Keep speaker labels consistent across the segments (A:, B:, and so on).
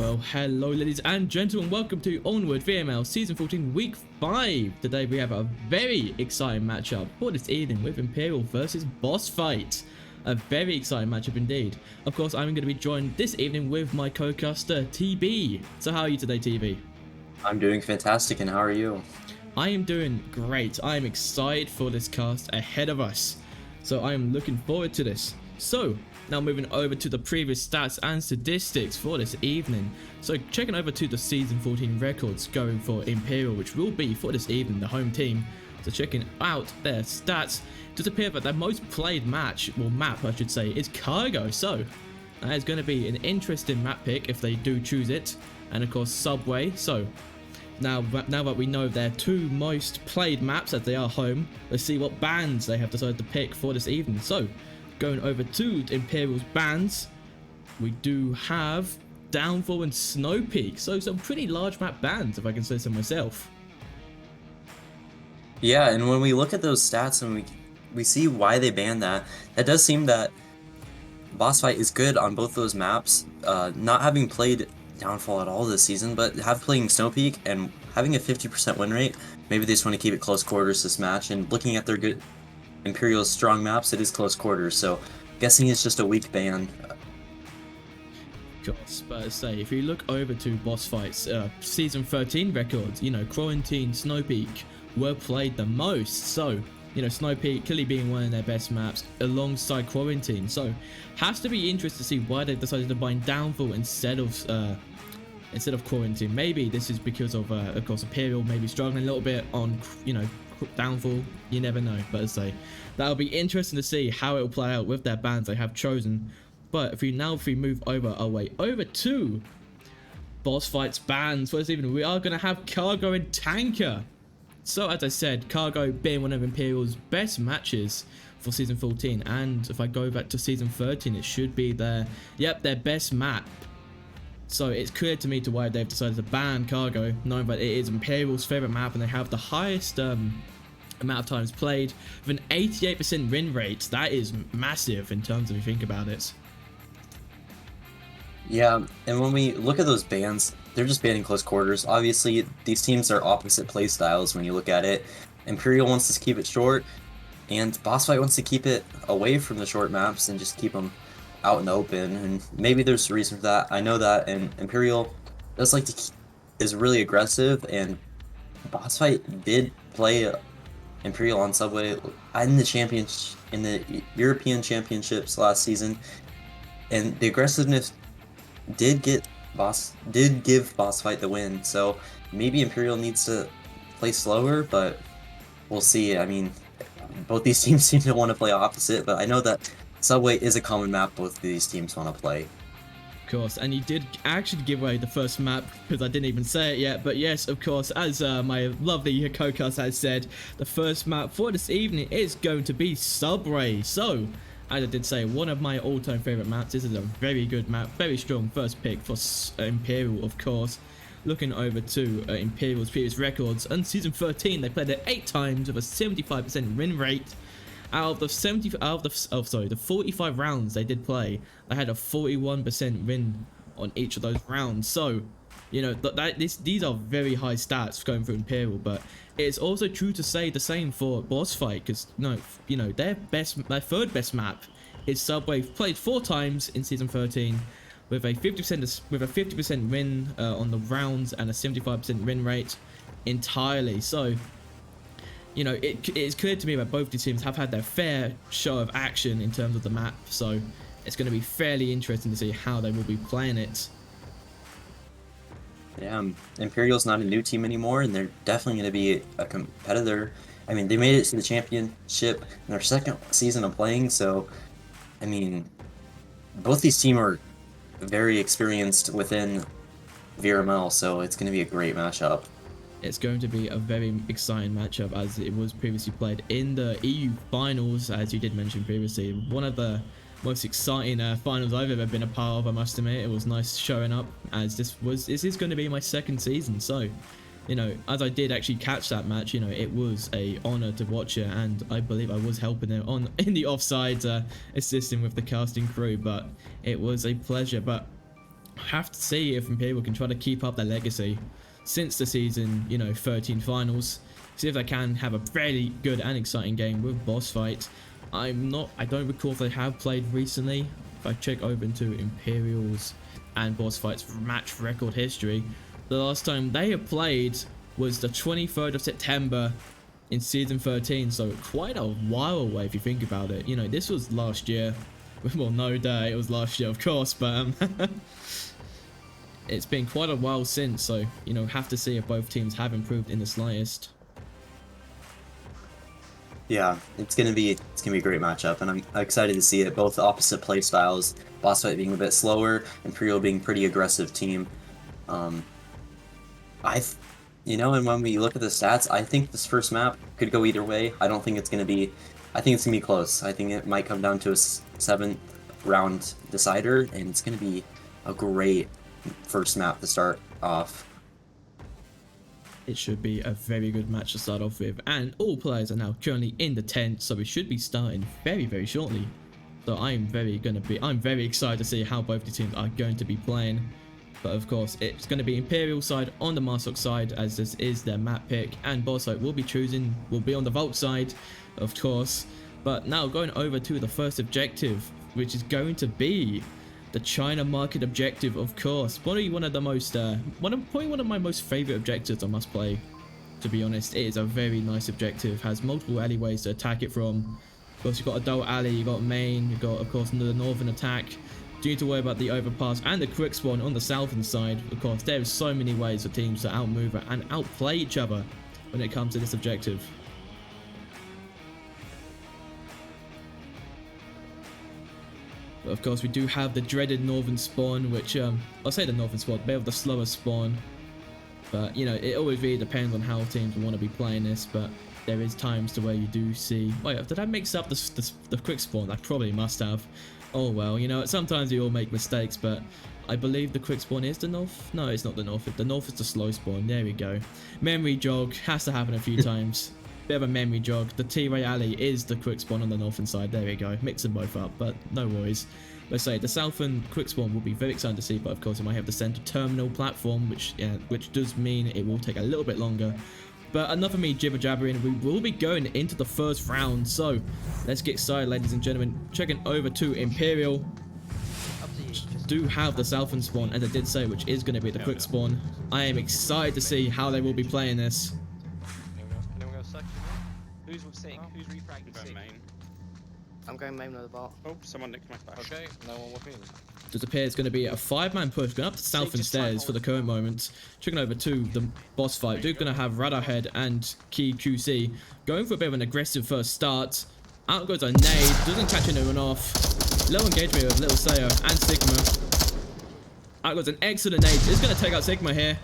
A: Well, hello ladies and gentlemen, welcome to Onward VRML Season 14 Week 5. Today we have a very exciting matchup for this evening with Imperial versus BossFight. A very exciting matchup indeed. Of course, I'm going to be joined this evening with my co-caster, TB. So how are you today, TB?
B: I'm doing fantastic, and how are you?
A: I am doing great. I am excited for this cast ahead of us. So I am looking forward to this. So, now moving over to the previous stats and statistics for this evening. So checking over to the Season 14 records going for Imperial, which will be for this evening the home team. So checking out their stats, it does appear that their most played match, or map I should say, is Cargo. So that is going to be an interesting map pick if they do choose it. And of course Subway. So now that we know their two most played maps as they are home, let's see what bands they have decided to pick for this evening. So going over to Imperial's bands, we do have Downfall and Snow Peak. So some pretty large map bands, if I can say so myself.
B: Yeah, and when we look at those stats and we see why they banned that, it does seem that BossFight is good on both those maps, not having played Downfall at all this season, but playing Snow Peak and having a 50% win rate. Maybe they just want to keep it close quarters this match, and looking at their good Imperial's strong maps, it is close quarters, so guessing it's just a weak ban.
A: But say, if you look over to BossFight's Season 13 records, you know, Quarantine, Snow Peak were played the most. So, you know, Snow Peak clearly being one of their best maps alongside Quarantine. So, has to be interesting to see why they decided to bind Downfall instead of Quarantine. Maybe this is because of course, Imperial maybe struggling a little bit on, you know, Downfall. You never know, but as I say, that'll be interesting to see how it will play out with their bands they have chosen. But if we move over to BossFight's bands for this evening, we are going to have Cargo and Tanker. So as I said, Cargo being one of Imperial's best matches for Season 14, and if I go back to Season 13, it should be their best map. So it's clear to me to why they've decided to ban Cargo, knowing that it is Imperial's favorite map and they have the highest amount of times played with an 88% win rate. That is massive in terms of if you think about it.
B: Yeah, and when we look at those bans, they're just banning close quarters. Obviously, these teams are opposite play styles when you look at it. Imperial wants to keep it short, and BossFight wants to keep it away from the short maps and just keep them out in the open, and maybe there's a reason for that. I know that, and Imperial does like to is really aggressive, and BossFight did play Imperial on Subway in the European Championships last season, and the aggressiveness did give BossFight the win. So maybe Imperial needs to play slower, but we'll see. I mean, both these teams seem to want to play opposite, but I know that Subway is a common map both of these teams want to play.
A: Of course, and you did actually give away the first map because I didn't even say it yet, but yes, of course, as my lovely co-cast has said, the first map for this evening is going to be Subway. So as I did say, one of my all-time favorite maps. This is a very good map, very strong first pick for Imperial, of course. Looking over to Imperial's previous records, in Season 13 they played it 8 times with a 75% win rate. Out of the 45 rounds they did play, they had a 41% win on each of those rounds. So, you know, these are very high stats going for Imperial, but it's also true to say the same for BossFight, because you know, their third best map is Subway, played 4 times in Season 13 with a 50% win on the rounds and a 75% win rate entirely. So, you know, it is clear to me that both these teams have had their fair show of action in terms of the map, so it's going to be fairly interesting to see how they will be playing it.
B: Yeah, Imperial's not a new team anymore, and they're definitely going to be a competitor. I mean, they made it to the championship in their second season of playing, so, I mean, both these teams are very experienced within VRML, so it's going to be a great matchup.
A: It's going to be a very exciting matchup, as it was previously played in the EU finals, as you did mention previously. One of the most exciting finals I've ever been a part of, I must admit. It was nice showing up, as this is going to be my second season. So, you know, as I did actually catch that match, you know, it was a honor to watch it, and I believe I was helping them in the offsides, assisting with the casting crew, but it was a pleasure. But have to see if Imperial can try to keep up their legacy since the season, 13 finals. See if they can have a very good and exciting game with BossFight. I don't recall if they have played recently. If I check over into Imperial's and BossFight's match record history, the last time they have played was the 23rd of September in season 13, so quite a while away if you think about it. This was last year. Well, no duh, it was last year, of course, but it's been quite a while since, so have to see if both teams have improved in the slightest.
B: Yeah, it's gonna be a great matchup, and I'm excited to see it. Both opposite play styles, BossFight being a bit slower, Imperial being pretty aggressive team. And when we look at the stats, I think this first map could go either way. I think it's gonna be close. I think it might come down to a 7th round decider, and it's gonna be a great first map to start off.
A: It should be a very good match to start off with, and all players are now currently in the tent, so we should be starting very, very shortly. So I'm very excited to see how both the teams are going to be playing. But of course, it's going to be Imperial side on the Marsok side, as this is their map pick, and BossFight will be on the Vault side, of course. But now going over to the first objective, which is going to be the China market objective, of course. Probably one of my most favorite objectives I must play, to be honest. It is a very nice objective, has multiple alleyways to attack it from. Of course, you've got a double alley, you've got main, you've got, of course, the northern attack. You need to worry about the overpass and the quick spawn on the southern side. Of course, there are so many ways for teams to outmove and outplay each other when it comes to this objective. But of course, we do have the dreaded northern spawn, which I'll say the northern spawn, a bit of the slower spawn. But it always really depends on how teams want to be playing this. But there is times to where you do see. Wait, did I mix up the quick spawn? I probably must have. Oh well, sometimes you all make mistakes, but I believe the quick spawn is the north. No, it's not the north. The north is the slow spawn. There we go. Memory jog has to happen a few times. Bit of a memory jog. The T-Ray Alley is the quick spawn on the northern side. There we go. Mix them both up, but no worries. Let's say the southern quick spawn will be very exciting to see, but of course it might have the center terminal platform, which does mean it will take a little bit longer. But enough of me jibber jabbering. We will be going into the first round, so let's get started, ladies and gentlemen. Checking over to Imperial. Do have the southern spawn, as I did say, which is going to be the quick spawn. I am excited to see how they will be playing this.
C: Who's sitting? Who's refragging sitting?
D: I'm going main with the bot.
C: Oh, someone nicked my flash. Okay, no one with me.
A: Does appear it's going to be a 5-man push going up to southern stairs for the current moment. Checking over to the boss fight. Duke going to have Radarhead and Key QC going for a bit of an aggressive first start. Out goes a nade, doesn't catch anyone off. Low engagement with Little Sayo and Sigma. Out goes an excellent nade. It's going to take out Sigma here.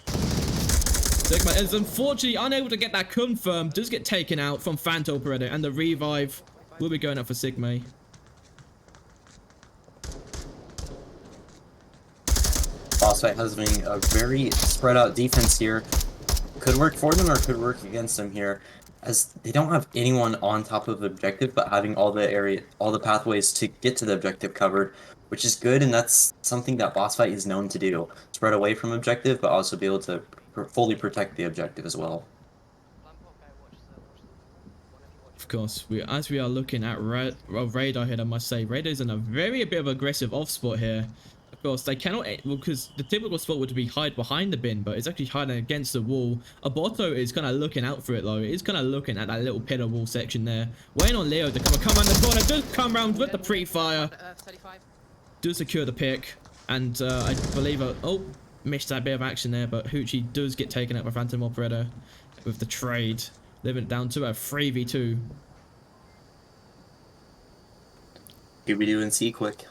A: Sigma is unfortunately unable to get that confirmed. Does get taken out from Phantom Operator, and the revive will be going up for Sigma.
B: BossFight has been a very spread out defense here. Could work for them or could work against them here, as they don't have anyone on top of the objective, but having all the pathways to get to the objective covered, which is good, and that's something that BossFight is known to do. Spread away from objective, but also be able to fully protect the objective as well.
A: Of course, as we are looking at Radar here, I must say, Radar is in a bit of aggressive off spot here. Of course, they cannot, because the typical spot would be hide behind the bin, but it's actually hiding against the wall. Aboto is kind of looking out for it, though. He's kind of looking at that little pillar wall section there. Waiting on Leo to come around the corner. Does come around with the pre-fire. Does secure the pick. And I believe, missed that bit of action there, but Hoochie does get taken out by Phantom Operator with the trade. Living it down to a 3v2.
B: Here we do in C-Quick.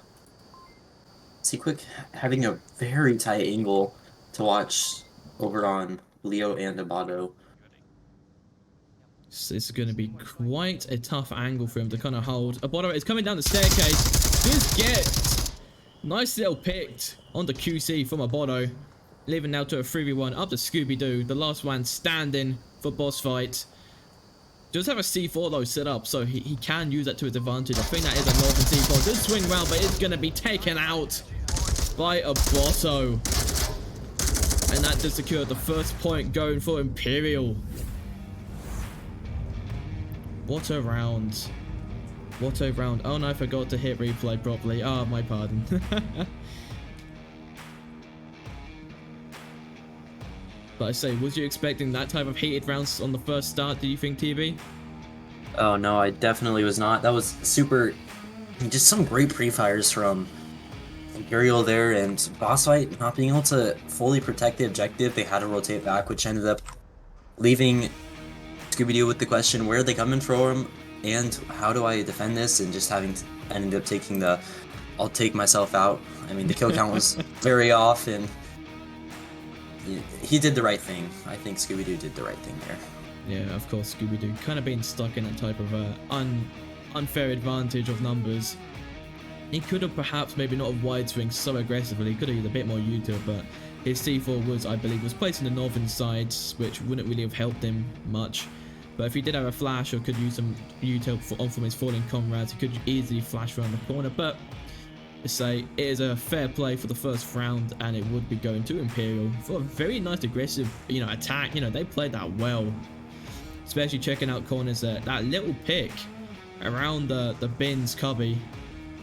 B: C-Quick having a very tight angle to watch over on Leo and Abato.
A: So this is going to be quite a tough angle for him to kind of hold. Abato is coming down the staircase. Does get nice little picked on the QC from Abato. Leaving now to a 3v1 up to Scooby-Doo. The last one standing for BossFight. Does have a C4 though set up, so he can use that to his advantage. I think that is a Northern C4. Does swing round, but it's going to be taken out by a Botto. And that does secure the first point going for Imperial. What a round. What a round. Oh no, I forgot to hit replay properly. Ah, my pardon. But I say, was you expecting that type of heated rounds on the first start, do you think, TB?
B: Oh no, I definitely was not. That was super... Just some great pre-fires from Imperial there, and BossFight not being able to fully protect the objective. They had to rotate back, which ended up leaving Scooby-Doo with the question, where are they coming from, and how do I defend this, and just ended up taking the, I'll take myself out. I mean, the kill count was very off, and he did the right thing. I think Scooby-Doo did the right thing there.
A: Yeah, of course, Scooby-Doo kind of being stuck in that type of unfair advantage of numbers. He could have perhaps maybe not have wide swing so aggressively. He could have used a bit more util, but his C4 was, I believe, was placed in the northern side, which wouldn't really have helped him much. But if he did have a flash or could use some util from his falling comrades, he could easily flash around the corner. But let's say it is a fair play for the first round, and it would be going to Imperial for a very nice aggressive, attack. They played that well, especially checking out corners there. That little pick around the bins cubby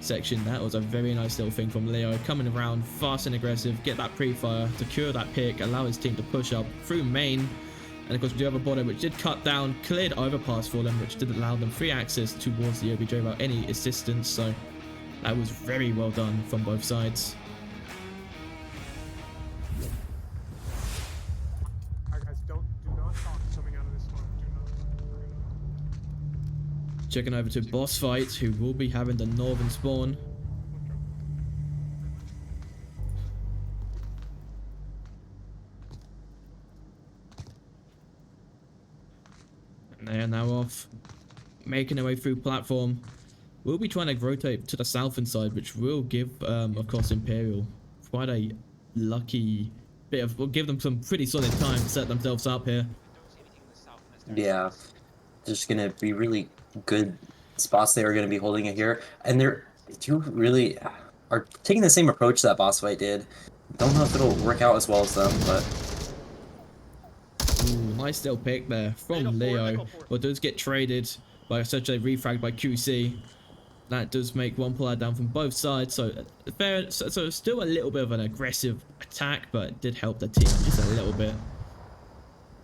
A: section, that was a very nice little thing from Leo, coming around fast and aggressive, get that pre-fire, secure that pick, allow his team to push up through main. And of course we do have a Botto which did cut down, cleared overpass for them, which did allow them free access towards the OBJ without any assistance. So that was very well done from both sides.
E: Alright guys, do not talk coming out of this one. Do not.
A: Checking over to BossFight, who will be having the northern spawn. And they are now off, making their way through platform. We'll be trying to rotate to the southern side, which will give, of course, Imperial quite a lucky bit of... Will give them some pretty solid time to set themselves up here.
B: Yeah, just gonna be really good spots they are gonna be holding it here, and they're really are taking the same approach that BossFight did. Don't know if it'll work out as well as them, but
A: Ooh, nice little pick there from Leo. But does get traded by such a refrag by QC. That does make one pull out down from both sides, so fair. So still a little bit of an aggressive attack, but it did help the team just a little bit.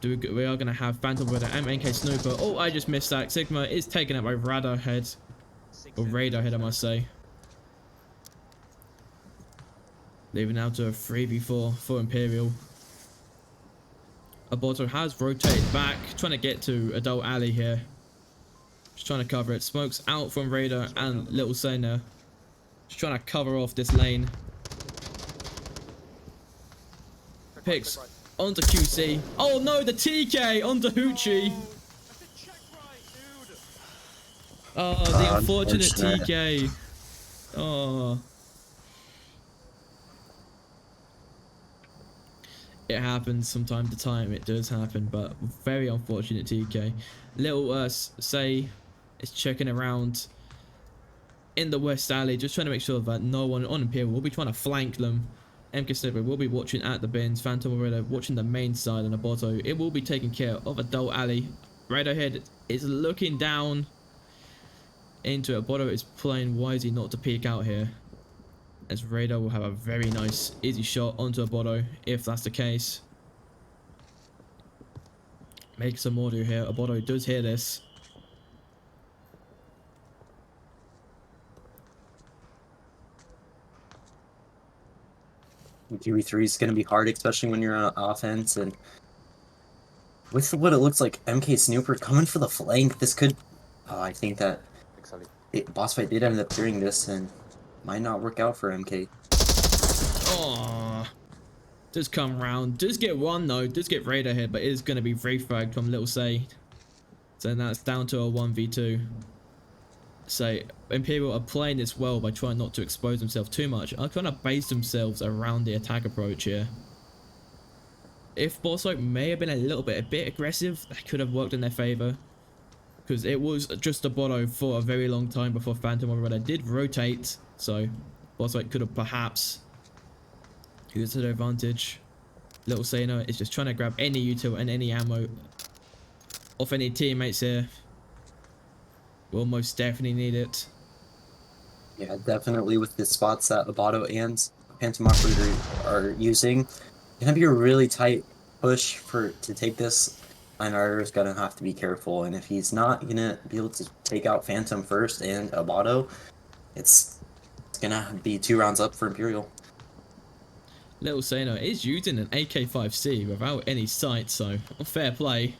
A: We are going to have Phantom Raider and NK Snooper. Oh, I just missed that. Sigma is taken out by Radarhead. Or Radarhead, I must say. Leaving out to a 3v4 for Imperial. Aborto has rotated back, trying to get to Adult Alley here. Just trying to cover it. Smokes out from Raider and Little Sena. Just trying to cover off this lane. Picks onto QC. Oh no, the TK onto Hoochie. Oh, the unfortunate TK. Oh. It happens from time to time. It does happen, but very unfortunate TK. Little Say is checking around in the West Alley, just trying to make sure that no one on Imperial will be trying to flank them. MK Sniffer will be watching at the bins. Phantom Raider watching the main side, and Aborto, it will be taking care of Adult Alley. Raiderhead is looking down into it. Aborto is playing wisely not to peek out here, as Raider will have a very nice easy shot onto Aborto if that's the case. Make some audio here. Aborto does hear this.
B: QE3 is going to be hard, especially when you're on offense, and with what it looks like MK Snooper coming for the flank, this could... I think that BossFight did end up doing this, and might not work out for MK.
A: Oh, does come round. Does get one though. Does get Raider here, but it is going to be refragged from Little Say. So that's down to a 1v2. So Imperial are playing this well by trying not to expose themselves too much. Are trying to base themselves around the attack approach here. If BossFight may have been a bit aggressive, that could have worked in their favor. because it was just a botto for a very long time before Phantom Umbrella did rotate, so BossFight could have perhaps used their advantage. Little Saner is just trying to grab any util and any ammo off any teammates here. We'll most definitely need it.
B: Yeah, definitely with the spots that Abato and Phantom Operator are using. It's gonna be a really tight push to take this. Einarder's gonna have to be careful, and if he's not gonna be able to take out Phantom first and Abato, it's gonna be 2 rounds up for Imperial.
A: Little Saner is using an AK-5C without any sight, so fair play.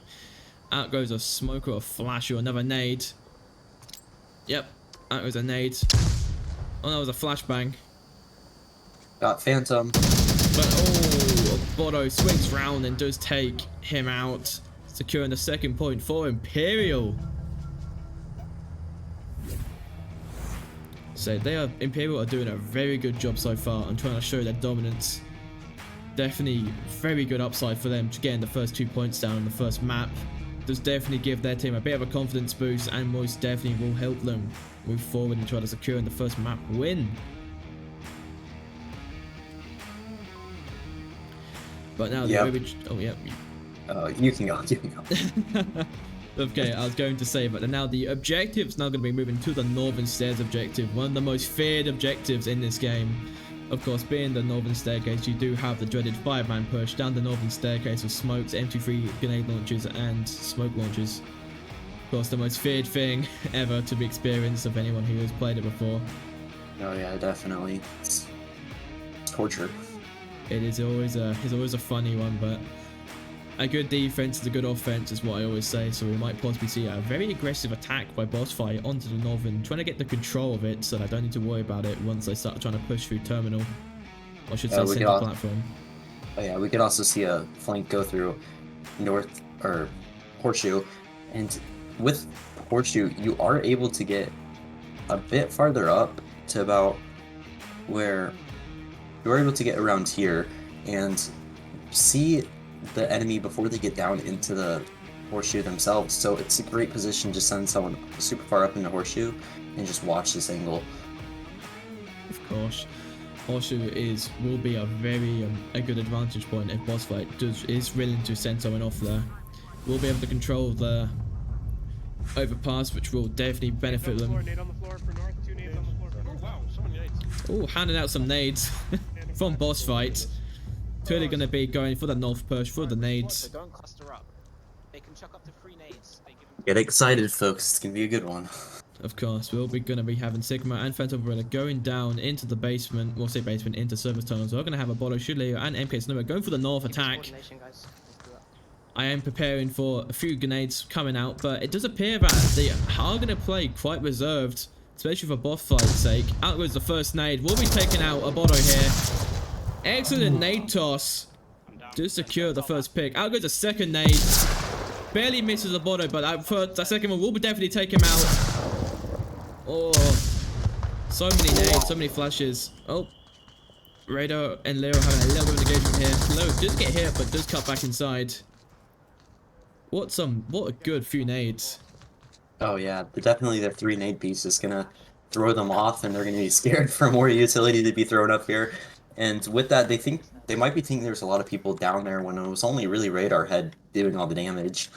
A: Out goes a smoke or a flash or another nade. Yep, out goes a nade. Oh, that was a flashbang.
B: Got Phantom.
A: But oh, Bodo swings round and does take him out, securing the second point for Imperial. So Imperial are doing a very good job so far on trying to show their dominance. Definitely very good upside for them to getting the first 2 points down on the first map. Does definitely give their team a bit of a confidence boost, and most definitely will help them move forward and try to secure in the first map win. But now
B: Yep.
A: oh yeah.
B: You can go. You can go.
A: Okay, I was going to say, but now the objective's now going to be moving to the Northern Stairs objective, one of the most feared objectives in this game. Of course, being the Northern Staircase, you do have the dreaded 5-man push down the Northern Staircase with smokes, MT3 grenade launchers, and smoke launchers. Of course, the most feared thing ever to be experienced of anyone who has played it before.
B: Oh yeah, definitely. It's torture.
A: It is always a funny one, but a good defense is a good offense is what I always say, so we might possibly see a very aggressive attack by BossFight onto the Northern, trying to get the control of it so that I don't need to worry about it once they start trying to push through Terminal. Or I should say center platform.
B: Oh yeah, we could also see a flank go through North or Horseshoe, and with Horseshoe you are able to get a bit farther up to about where you're able to get around here and see the enemy before they get down into the Horseshoe themselves. So it's a great position to send someone super far up into Horseshoe and just watch this angle.
A: Of course, Horseshoe will be a very a good advantage point if BossFight is willing to send someone off there. We'll be able to control the overpass, which will definitely benefit them.
E: Nade on the floor for North, 2 nades on the floor for North.
C: Oh wow, so many nades.
A: Oh, handing out some nades from BossFight. Clearly going to be going for the North push, for the nades.
C: So don't cluster up. They can chuck up to 3 nades. They give them
B: Get excited, folks. It's gonna be a good one.
A: Of course, we'll be going to be having Sigma and Phantom Umbrella going down into the basement, we'll say basement, into service tunnels. We're going to have a Bolo, Shuleo, and MK Sniffer going for the North attack.
D: Coordination, guys. Let's do it.
A: I am preparing for a few grenades coming out, but it does appear that they are going to play quite reserved, especially for BossFight's sake. Out goes the first nade. We'll be taking out a Bolo here. Excellent nade toss to secure the first pick. Out goes the second nade. Barely misses a Bolo, but that second one will definitely take him out. Oh, so many nades, so many flashes. Oh, Radar and Leo having a little bit of engagement here. Leo does get hit, but does cut back inside. What a good few nades.
B: Oh yeah, definitely their 3 nade piece is gonna throw them off, and they're gonna be scared for more utility to be thrown up here. And with that, they might be thinking there's a lot of people down there when it was only really Radar Head doing all the damage.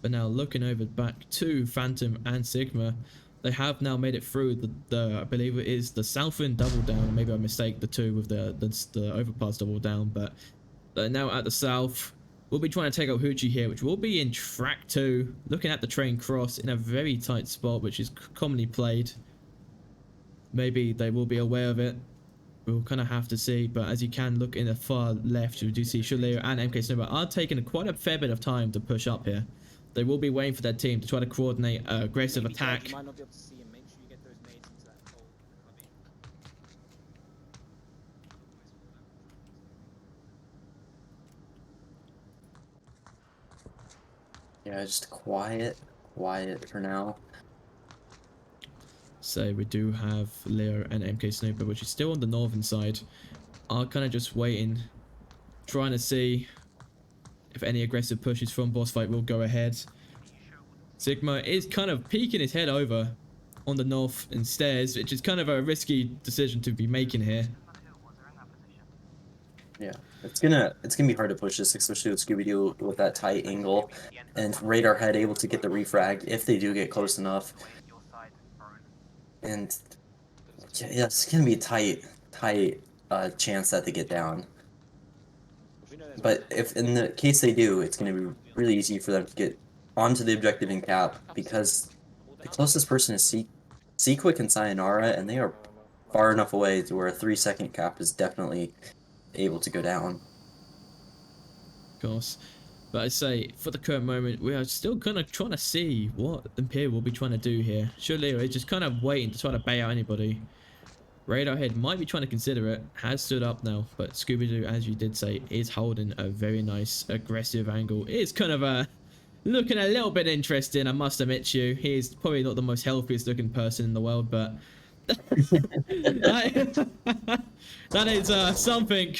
A: But now looking over back to Phantom and Sigma, they have now made it through the I believe it is the Southern double down. Maybe I mistake the two with the overpass double down, but they're now at the south. We'll be trying to take out Hoochie here, which will be in track 2, looking at the train cross in a very tight spot, which is commonly played. Maybe they will be aware of it. We'll kind of have to see, but as you can look in the far left, you do see Shuleo and MK Snowball are taking quite a fair bit of time to push up here. They will be waiting for their team to try to coordinate an aggressive attack.
C: You might not be able to see him. Make sure you get those nades into that hole.
B: Yeah, just quiet for now.
A: So we do have Leo and MK Snooper, which is still on the northern side. Are kind of just waiting, trying to see if any aggressive pushes from BossFight will go ahead. Sigma is kind of peeking his head over on the north and stairs, which is kind of a risky decision to be making here.
B: Yeah, it's gonna be hard to push this, especially with Scooby-Doo with that tight angle, and Radar Head able to get the refrag if they do get close enough. And yeah, it's gonna be a tight chance that they get down. But if in the case they do, it's gonna be really easy for them to get onto the objective and cap, because the closest person is Seaquick and Sayonara, and they are far enough away to where a 3-second cap is definitely able to go down.
A: Of course. But I say, for the current moment, we are still kind of trying to see what Imperial will be trying to do here. Surely is just kind of waiting to try to bait out anybody. Radarhead might be trying to consider it, has stood up now, but Scooby-Doo, as you did say, is holding a very nice aggressive angle. It is kind of looking a little bit interesting, I must admit to you. He is probably not the most healthiest looking person in the world, but that is something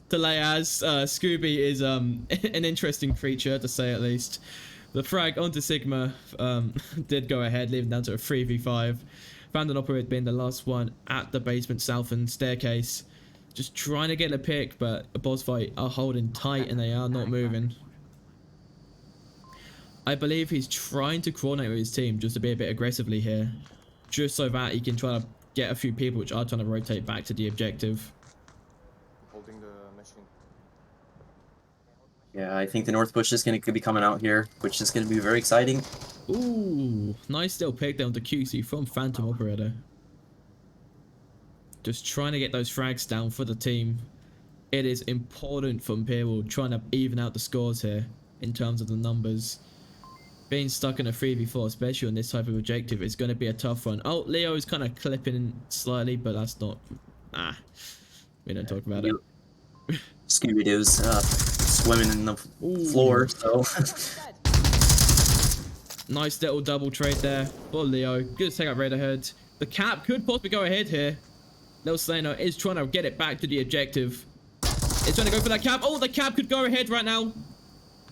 A: to lay as. Scooby is an interesting creature, to say at least. The frag onto Sigma did go ahead, leaving down to a 3v5. Found an operator being the last one at the basement southern staircase. Just trying to get a pick, but BossFight are holding tight and they are not moving. I believe he's trying to coordinate with his team just to be a bit aggressively here. Just so that he can try to get a few people which are trying to rotate back to the objective.
E: Holding the machine.
B: Yeah, I think the North Bush is going to be coming out here, which is going to be very exciting.
A: Ooh, nice little pick down to QC from Phantom Operator. Just trying to get those frags down for the team. It is important for Imperial trying to even out the scores here in terms of the numbers. Being stuck in a 3v4, especially on this type of objective, is going to be a tough one. Oh, Leo is kind of clipping slightly, but that's not... we don't talk about it.
B: Scooby-Doo's swimming in the floor, so...
A: Nice little double trade there for Leo. Good to take out Radarhead. The cap could possibly go ahead here. Little Slayer is trying to get it back to the objective. It's trying to go for that cap. Oh, the cap could go ahead right now.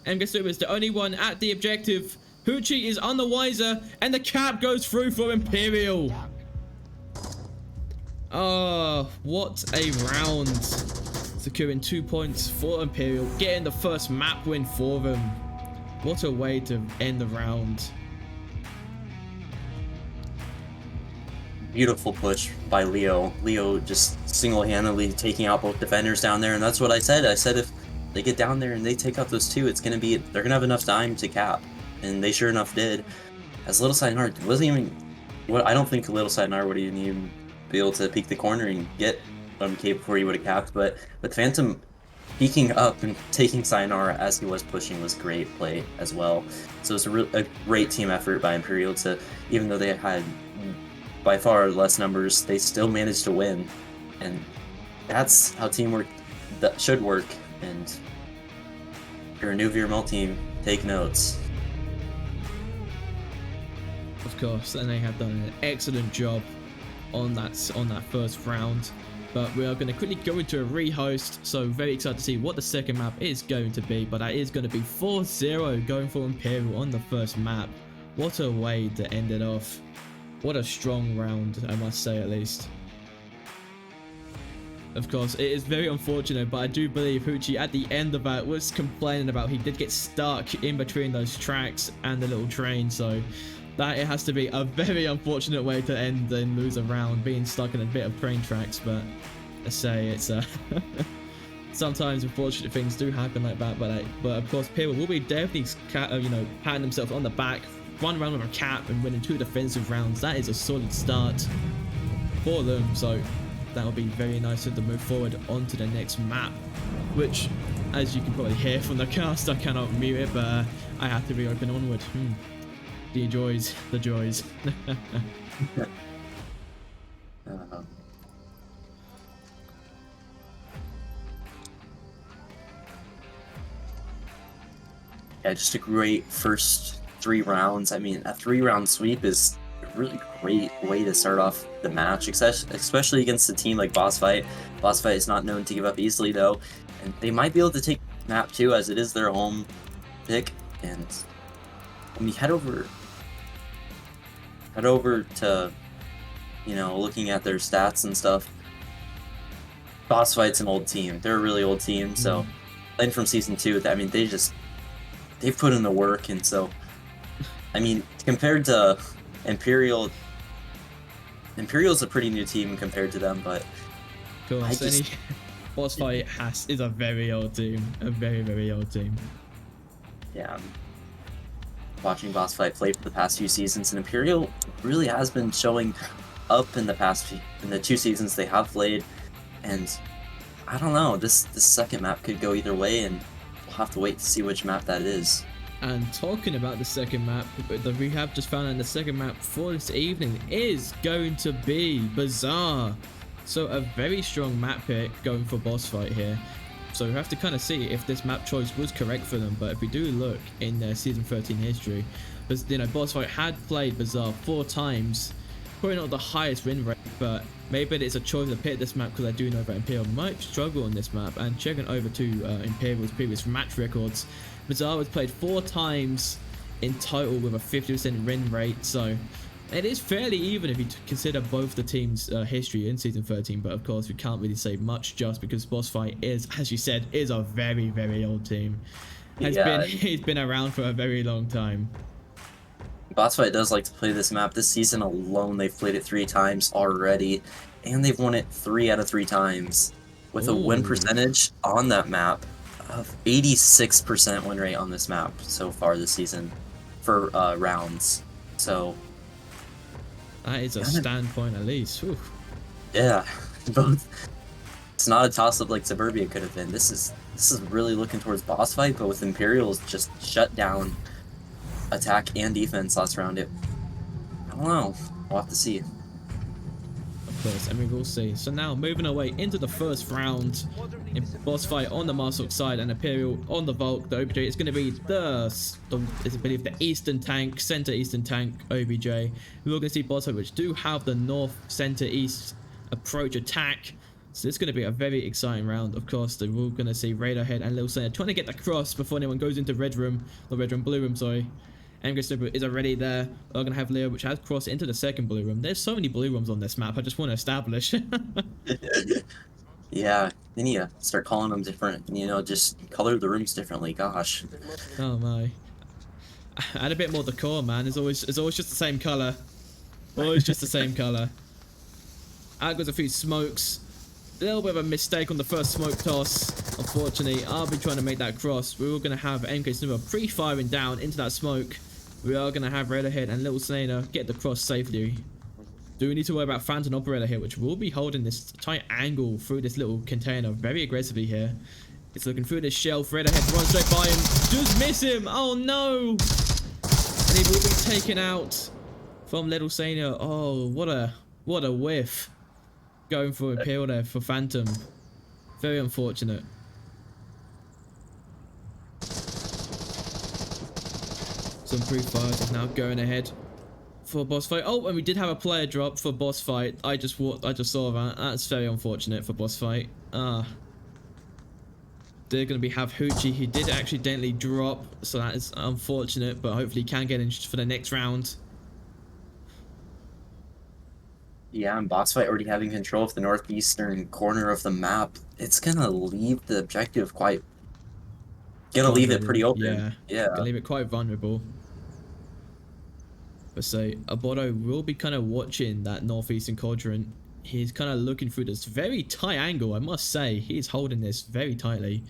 A: MGSU is the only one at the objective. Hoochie is on the wiser, and the cap goes through for Imperial. Oh, what a round. Securing 2 points for Imperial, getting the first map win for them. What a way to end the round.
B: Beautiful push by Leo. Leo just single-handedly taking out both defenders down there, and that's what I said. I said if they get down there and they take out those two, it's gonna be, they're gonna have enough time to cap, and they sure enough did. As Little Sayonara wasn't even, I don't think Little Sayonara would even be able to peek the corner and get MK before he would have capped, but with Phantom peeking up and taking Sayonara as he was pushing was great play as well. So it was a great team effort by Imperial to, even though they had by far less numbers, they still managed to win, and that's how teamwork that should work. And if you're a new VRML team, take notes.
A: Of course, and they have done an excellent job on that first round. But we are going to quickly go into a rehost, so very excited to see what the second map is going to be. But that is going to be 4-0 going for Imperial on the first map. What a way to end it off. What a strong round, I must say, at least. Of course, it is very unfortunate, but I do believe Hoochie at the end of that was complaining about he did get stuck in between those tracks and the little train, so that it has to be a very unfortunate way to end and lose a round, being stuck in a bit of train tracks. But I say it's sometimes unfortunate things do happen like that. But of course, Imperial will be definitely patting themselves on the back, run around with a cap and winning 2 defensive rounds. That is a solid start for them. So that'll be very nice to move forward onto the next map, which, as you can probably hear from the cast, I cannot mute it, but I have to reopen Onward. The joys.
B: Yeah, just a great first 3 rounds. I mean, a 3-round sweep is a really great way to start off the match, especially against a team like BossFight. BossFight is not known to give up easily, though, and they might be able to take map 2 as it is their home pick. And when we head over head over to, you know, looking at their stats and stuff. BossFight's an old team. They're a really old team, so playing from Season 2, I mean, they've put in the work, and so, I mean, compared to Imperial's a pretty new team compared to them, but
A: Cool.
B: I just...
A: BossFight is a very old team. A very, very old team.
B: Yeah, watching BossFight play for the past few seasons, and Imperial really has been showing up in the 2 seasons they have played, and I don't know, this second map could go either way, and we'll have to wait to see which map that is.
A: And talking about the second map that we have just found out, the second map for this evening is going to be Bazaar. So a very strong map pick going for BossFight here. So we have to kind of see if this map choice was correct for them. But if we do look in their Season 13 history, you know, BossFight had played Bazaar 4 times. Probably not the highest win rate, but maybe it's a choice to pick this map because I do know that Imperial might struggle on this map. And checking over to Imperial's previous match records, Bazaar was played 4 times in total with a 50% win rate. So it is fairly even if you consider both the teams' history in Season 13, but of course we can't really say much just because BossFight is, as you said, is a very, very old team. He's been around for a very long time.
B: BossFight does like to play this map. This season alone, they've played it 3 times already, and they've won it 3 out of 3 times, with a win percentage on that map of 86% win rate on this map so far this season for rounds. So
A: that is a standpoint at least. Whew.
B: Yeah, both. It's not a toss-up like Suburbia could have been. This is really looking towards BossFight, but with Imperials just shut down attack and defense last round. I don't know. We'll have to see.
A: Of course, and we will see. So now moving away into the first round, in BossFight on the Marsok side and Imperial on the Volk. The OBJ is going to be I believe the Eastern tank, Center Eastern tank OBJ. We're going to see BossFight, which do have the North Center East approach attack. So this is going to be a very exciting round. Of course, we're going to see Radiohead and Lil Sayer trying to get the cross before anyone goes into Red Room, or Red Room, Blue Room, sorry. Sniffer is already there. We're going to have Leo, which has crossed into the second blue room. There's so many blue rooms on this map, I just want to establish.
B: Yeah, they need to start calling them different, you know, just color the rooms differently, gosh.
A: Oh my. Add a bit more decor, man. It's always just the same color. Always just the same color. Out goes a few smokes. A little bit of a mistake on the first smoke toss. Unfortunately, I'll be trying to make that cross. We're going to have MK Sniffer pre-firing down into that smoke. We are going to have Radiohead and Little Slayer get the cross safely. Do we need to worry about Phantom Operator here, which will be holding this tight angle through this little container very aggressively here. It's looking through this shelf. Radiohead runs straight by him. Just miss him. Oh no. And he will be taken out from Little Slayer. Oh, what a whiff. Going for Imperial there for Phantom. Very unfortunate. Some pre-fires is now going ahead for BossFight. Oh, and we did have a player drop for BossFight. I just saw that. That's very unfortunate for BossFight. They're going to have Hoochie. He did accidentally drop, so that is unfortunate, but hopefully he can get in for the next round.
B: Yeah, and BossFight already having control of the northeastern corner of the map. It's gonna leave the objective leave it pretty open. Yeah.
A: Gonna leave it quite vulnerable. But so Abodo will be kind of watching that northeastern quadrant. He's kind of looking through this very tight angle, I must say. He's holding this very tightly.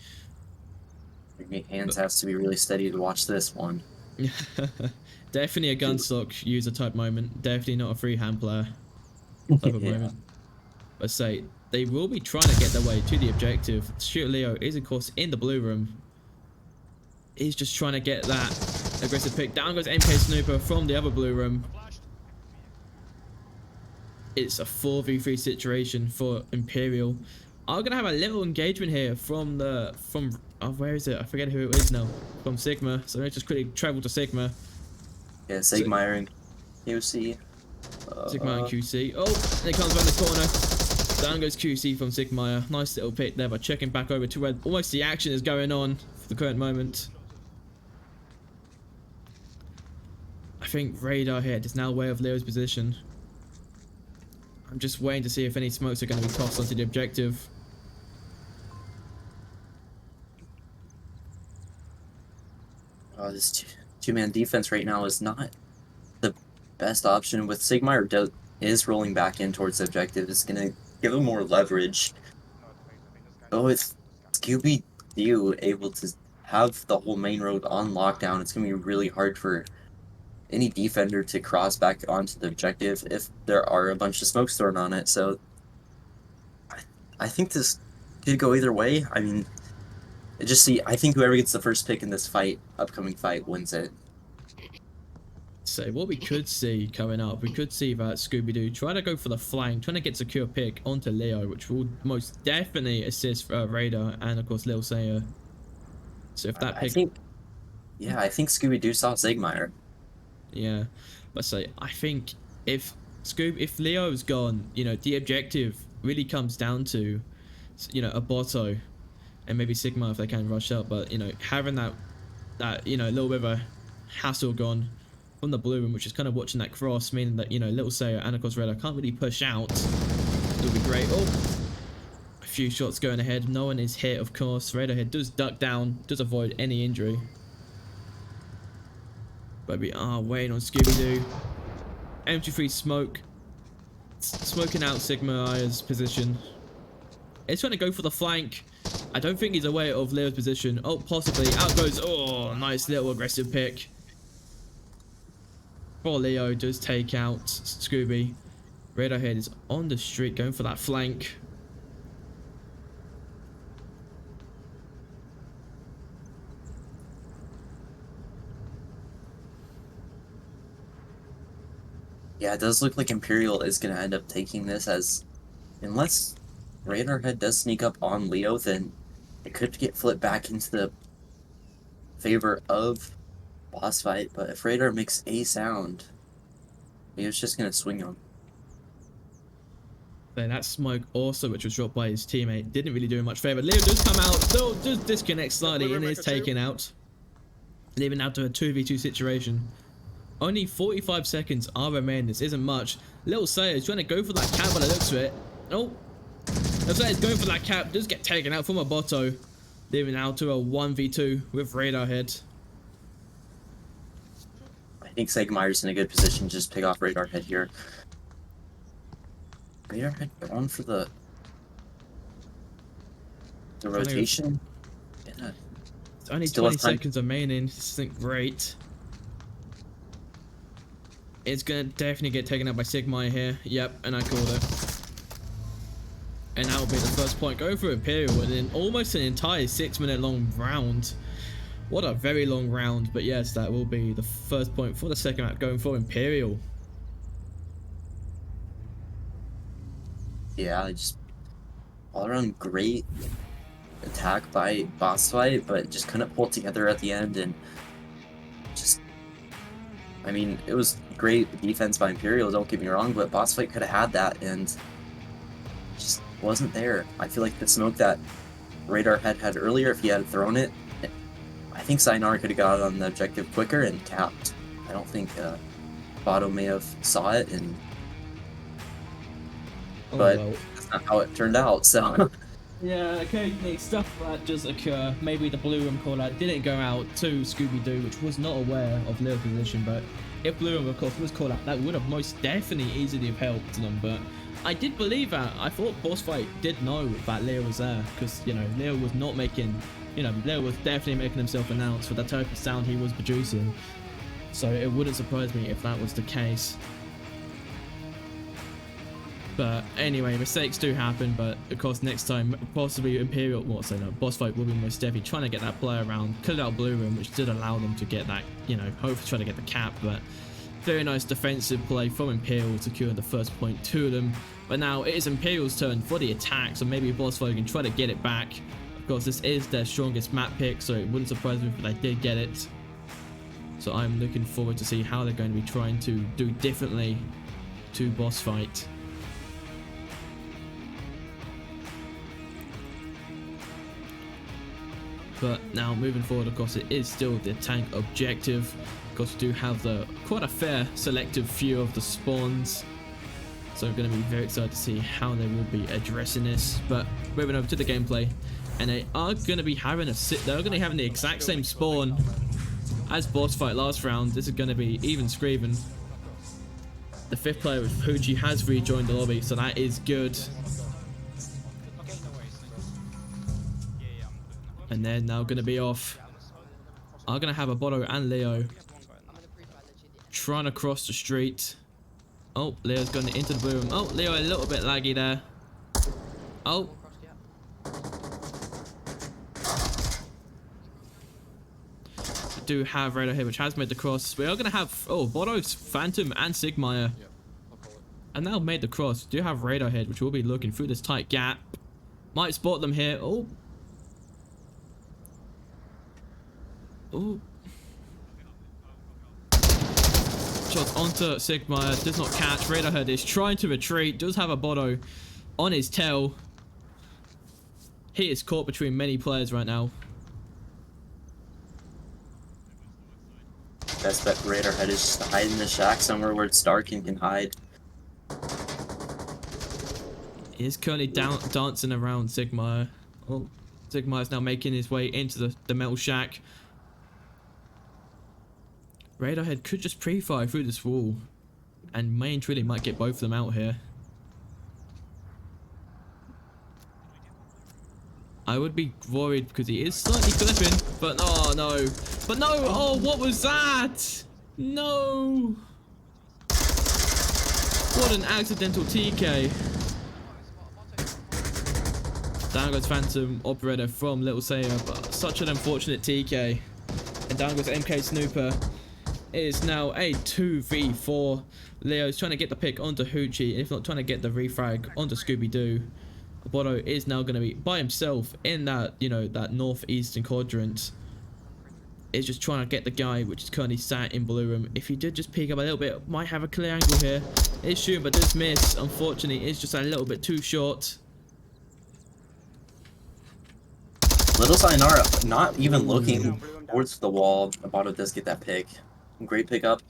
B: Your hands has to be really steady to watch this one.
A: Definitely a gunstock user type moment. Definitely not a freehand player type of moment. But say they will be trying to get their way to the objective. Shooter Leo is of course in the blue room. He's just trying to get that aggressive pick. Down goes MK Snooper from the other blue room. It's a 4v3 situation for Imperial. I'm gonna have a little engagement here from where is it? I forget who it is now. From Sigma. So let's just quickly travel to Sigma.
B: Yeah, Sigma and QC.
A: Sigma and QC. Oh, and it comes around the corner. Down goes QC from Sigma. Nice little pick there, but checking back over to where almost the action is going on for the current moment. I think Radar Head is now aware of Leo's position. I'm just waiting to see if any smokes are going to be tossed onto the objective.
B: This two-man defense right now is not the best option. With Sigmar is rolling back in towards the objective. It's going to give him more leverage. Oh, it's Scooby-Doo able to have the whole main road on lockdown. It's going to be really hard for any defender to cross back onto the objective if there are a bunch of smokes thrown on it. So I think this could go either way. I mean, I think whoever gets the first pick in this upcoming fight, wins it.
A: So what we could see coming up, we could see that Scooby-Doo try to go for the flank, trying to get secure pick onto Leo, which will most definitely assist Radar and of course Lil Sayer. So if that pick,
B: I think Scooby-Doo saw Sigmar.
A: Yeah, but I think if Leo's gone, you know, the objective really comes down to, you know, a Botto and maybe Sigma if they can rush up. But you know, having that you know, little bit of a hassle gone from the blue room, which is kind of watching that cross, meaning that, you know, Little Sayer and of course Radar can't really push out. It'll be great. Oh, a few shots going ahead. No one is hit, of course. Radar Head does duck down, does avoid any injury. But we are waiting on Scooby-Doo. MG3 smoke. Smoking out Sigma Aya's position. He's trying to go for the flank. I don't think he's aware of Leo's position. Oh, possibly. Out goes. Oh, nice little aggressive pick. Poor Leo does take out Scooby. Radar Head is on the street going for that flank.
B: Yeah, it does look like Imperial is going to end up taking this, as unless Radar Head does sneak up on Leo, then it could get flipped back into the favor of BossFight. But if Radar makes a sound, Leo's just going to swing him.
A: Then that smoke also, which was dropped by his teammate, didn't really do him much favor. Leo does come out, still does disconnect slightly and is taken out, leaving out to a 2v2 situation. Only 45 seconds are remaining. This isn't much. Little Sayer is trying to go for that cap by the looks of it. Oh, Little Sayer is going for that cap. Does get taken out from a Botto, leaving out to a 1v2 with Radar Head.
B: I think Sigmar's in a good position to just pick off Radar Head here. Radar Head going for the rotation. Yeah.
A: Only
B: Still
A: 20
B: have time.
A: seconds remaining. This isn't great. It's gonna definitely get taken out by Sigma here. Yep, and I called it. And that will be the first point going for Imperial, and then almost an entire 6-minute long round. What a very long round, but yes, that will be the first point for the second map going for Imperial.
B: Yeah, just all around great attack by BossFight, but just couldn't pull it together at the end, and just, I mean, it was great defense by Imperial, don't get me wrong, but BossFight could have had that and just wasn't there. I feel like the smoke that Radar had earlier, if he had thrown it, I think Sayonara could have got it on the objective quicker and capped. I don't think Botto may have saw it, and but
A: well,
B: that's not how it turned out, so
A: yeah, occasionally stuff that does occur. Maybe the blue room call out didn't go out to Scooby-Doo, which was not aware of Leo's position, but if blue room of course was called out, that would have most definitely easily have helped them. But I did believe that. I thought BossFight did know that Leo was there, because, you know, Leo was not making, you know, Leo was definitely making himself announce for the type of sound he was producing. So it wouldn't surprise me if that was the case. But anyway, mistakes do happen, but of course next time, possibly Imperial, BossFight will be most definitely trying to get that play around, clear out blue room, which did allow them to get that, you know, hopefully try to get the cap, but very nice defensive play from Imperial, securing the first point to them. But now it is Imperial's turn for the attack, so maybe BossFight can try to get it back. Of course, this is their strongest map pick, so it wouldn't surprise me if they did get it. So I'm looking forward to see how they're going to be trying to do differently to BossFight. But now moving forward, of course, it is still the tank objective. Of course, we do have quite a fair selective few of the spawns. So I'm going to be very excited to see how they will be addressing this. But moving over to the gameplay, and they are going to be having they're going to be having the exact same spawn as BossFight last round. This is going to be even screaming. The 5th player with Fuji has rejoined the lobby, so that is good. And they're now going to be off. I'm going to have a Bodo and Leo trying to cross the street. Oh, Leo's going into the blue room. Oh, Leo a little bit laggy there. Oh. We do have Radar here, which has made the cross. We are going to have, Bodo, Phantom, and Sigmire. And now made the cross. We do have Radar Head, which will be looking through this tight gap. Might spot them here. Oh. Oh. Shots onto Sigmire, does not catch. Radarhead is trying to retreat, does have a Bodo on his tail. He is caught between many players right now.
B: Best bet Radarhead is just to hide in the shack somewhere where it's dark and can hide.
A: He is currently dancing around Sigmire. Oh, Sigmire is now making his way into the metal shack. Radarhead could just pre-fire through this wall, and main truly might get both of them out here. I would be worried because he is slightly clipping, but oh no. But no, oh, what was that? No. What an accidental TK. Down goes Phantom Operator from Little Sayer, but such an unfortunate TK. And down goes MK Snooper. It is now a 2v4. Leo's trying to get the pick onto Hoochie, if not trying to get the refrag onto Scooby-Doo. Bodo is now going to be by himself in that, you know, that northeastern quadrant. Is just trying to get the guy which is currently sat in blue room. If he did just peek up a little bit, might have a clear angle here. Is shooting but does miss. Unfortunately, it's just a little bit too short.
B: Little Sayonara not even looking towards the wall. Bodo does get that pick. Great pickup.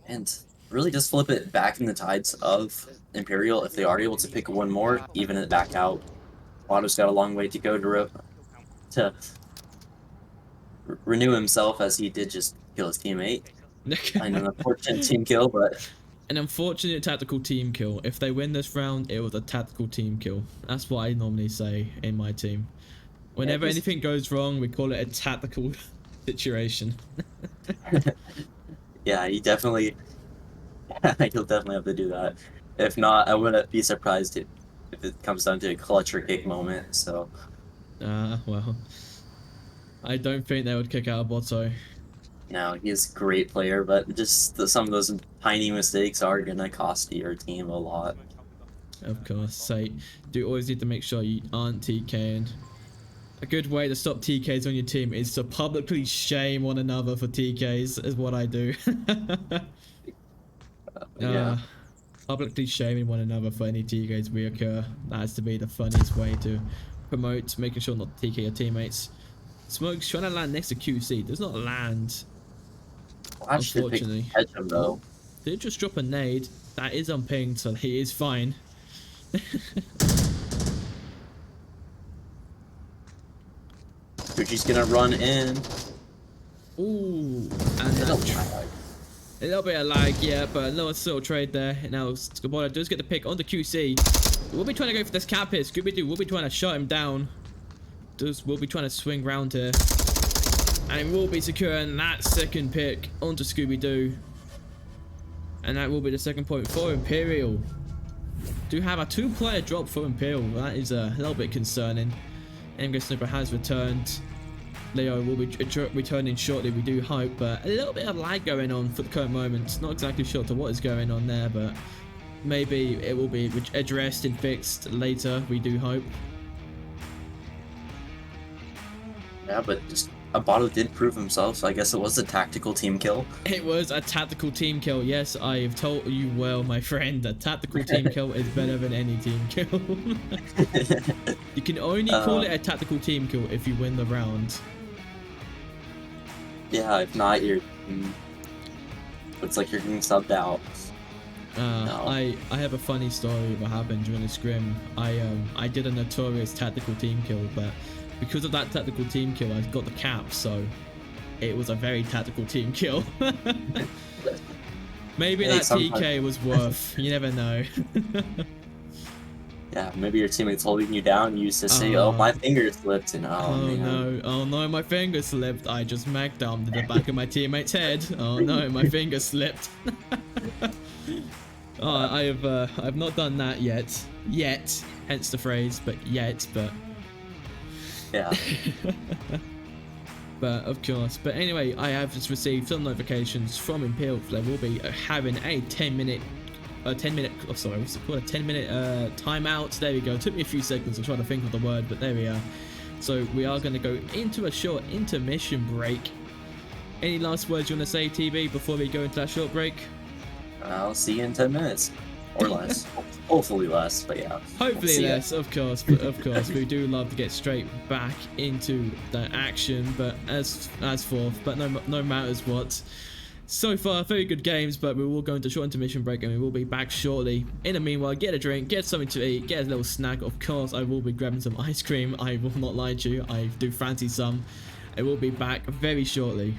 B: And really just flip it back in the tides of Imperial. If they are able to pick one more, even it back out. Bodo's got a long way to go to renew himself, as he did just kill his teammate. I know, an unfortunate team kill, but
A: an unfortunate tactical team kill. If they win this round, it was a tactical team kill. That's what I normally say in my team. Whenever anything goes wrong, we call it a tactical situation.
B: Yeah, he'll definitely have to do that. If not, I wouldn't be surprised if it comes down to a clutch or kick moment. So,
A: well, I don't think they would kick out Boto.
B: no, he's a great player, but just some of those tiny mistakes are gonna cost your team a lot.
A: Of course, so do always need to make sure you aren't TKing. A good way to stop TKs on your team is to publicly shame one another for TKs, is what I do.
B: Yeah.
A: Publicly shaming one another for any TKs reoccur. That has to be the funniest way to promote making sure not to TK your teammates. Smoke's trying to land next to QC. Does not land. Unfortunately.
B: Catch him though.
A: Did just drop a nade. That is unpinged, so he is fine.
B: Gucci's gonna run in.
A: Ooh, and a little bit of lag, yeah, but a little sort of trade there. Now Scabota does get the pick onto QC. We'll be trying to go for this cap here. Scooby-Doo will be trying to shut him down. We'll be trying to swing round here. And we'll be securing that second pick onto Scooby-Doo. And that will be the second point for Imperial. Do have a 2-player drop for Imperial. That is a little bit concerning. MG Sniffer has returned. Leo will be returning shortly, we do hope, but a little bit of lag going on for the current moment. Not exactly sure to what is going on there, but maybe it will be addressed and fixed later, we do hope.
B: Yeah, but just Abato did prove himself, so I guess it was a tactical team kill.
A: It was a tactical team kill. Yes, I have told you well, my friend. A tactical team kill is better than any team kill. You can only call it a tactical team kill if you win the round.
B: Yeah, if not, it's like you're getting subbed out. No.
A: I have a funny story of what happened during the scrim. I did a notorious tactical team kill, but because of that tactical team kill, I got the cap, so it was a very tactical team kill. Maybe that TK was worth. You never know.
B: Yeah, maybe your teammate's holding you down, and you just say, "Oh, my finger slipped," and
A: oh no, my finger slipped. I just smacked down to the back of my teammate's head. Oh no, my finger slipped. I've not done that yet. Hence the phrase, but
B: yeah.
A: But of course. But anyway, I have just received some notifications from Imperial. They will be having a 10-minute timeout. There we go. It took me a few seconds to try to think of the word, but there we are. So we are going to go into a short intermission break. Any last words you want to say, TB, before we go into that short break?
B: I'll see you in 10 minutes or less. Hopefully less, but yeah.
A: Hopefully less, of course. But of course, we do love to get straight back into the action. But as forth, but no matters what. So far, very good games, but we will go into short intermission break and we will be back shortly. In the meanwhile, get a drink, get something to eat, get a little snack. Of course, I will be grabbing some ice cream. I will not lie to you. I do fancy some. I will be back very shortly.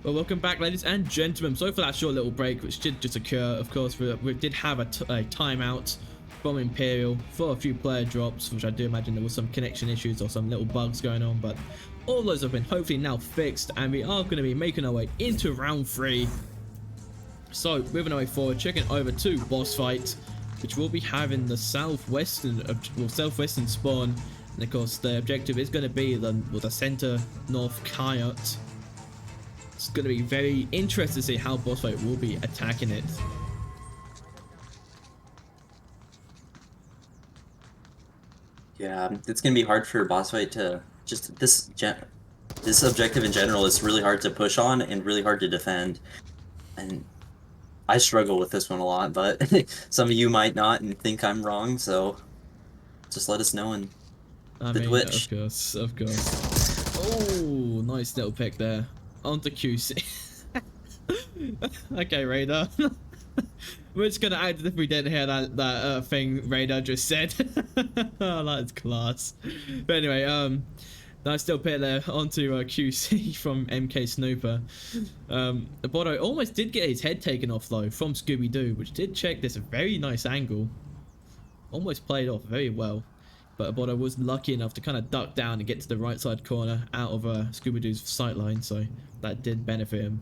A: Well, welcome back, ladies and gentlemen. Sorry for that short little break, which did just occur. Of course, we did have a timeout from Imperial for a few player drops, which I do imagine there was some connection issues or some little bugs going on, but all those have been hopefully now fixed, and we are going to be making our way into round 3. So, moving our way forward, checking over to BossFight, which will be having the southwestern spawn, and of course the objective is going to be the center north coyote. It's going to be very interesting to see how BossFight will be attacking it.
B: Yeah, it's gonna be hard for BossFight to just this objective in general is really hard to push on and really hard to defend, and I struggle with this one a lot. But some of you might not and think I'm wrong, so just let us know in the Twitch.
A: Of course. Oh, nice little pick there onto QC. Okay, Radar. We're just gonna act as if we didn't hear that thing Radar just said. Oh, that's class. But anyway, nice still pick there onto QC from MK Snooper. Abodo almost did get his head taken off though from Scooby-Doo, which did check this very nice angle. Almost played off very well, but Abodo was lucky enough to kind of duck down and get to the right side corner out of Scooby-Doo's sightline, so that did benefit him.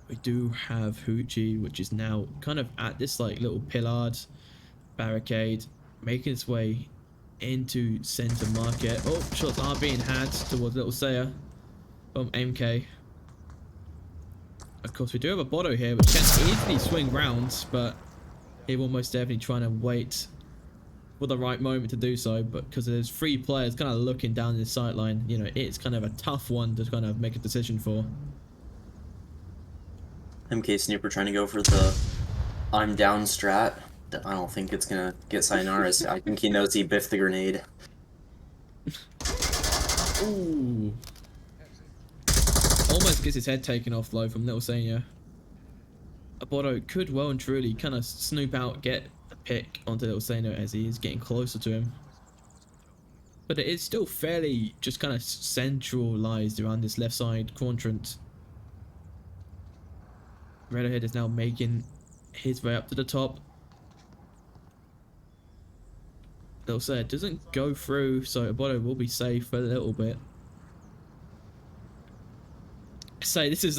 A: We do have Hoochie, which is now kind of at this like little pillared barricade, making its way into center market. Oh, shots are being had towards Little Saya from MK. Of course, we do have a Bodo here, which can easily swing rounds, but he will most definitely trying to wait for the right moment to do so. But because there's 3 players kind of looking down the sight line, you know, it's kind of a tough one to kind of make a decision for.
B: MK Sniffer trying to go for the I'm down strat. I don't think it's gonna get sayonara. I think he knows he biffed the grenade.
A: Ooh. Almost gets his head taken off though from Little Senior. Abodo could well and truly kind of snoop out, get a pick onto Little Senior as he is getting closer to him. But it is still fairly just kind of centralized around this left side quadrant. Redhead is now making his way up to the top. They'll say it doesn't go through, so Abodo will be safe for a little bit. So this is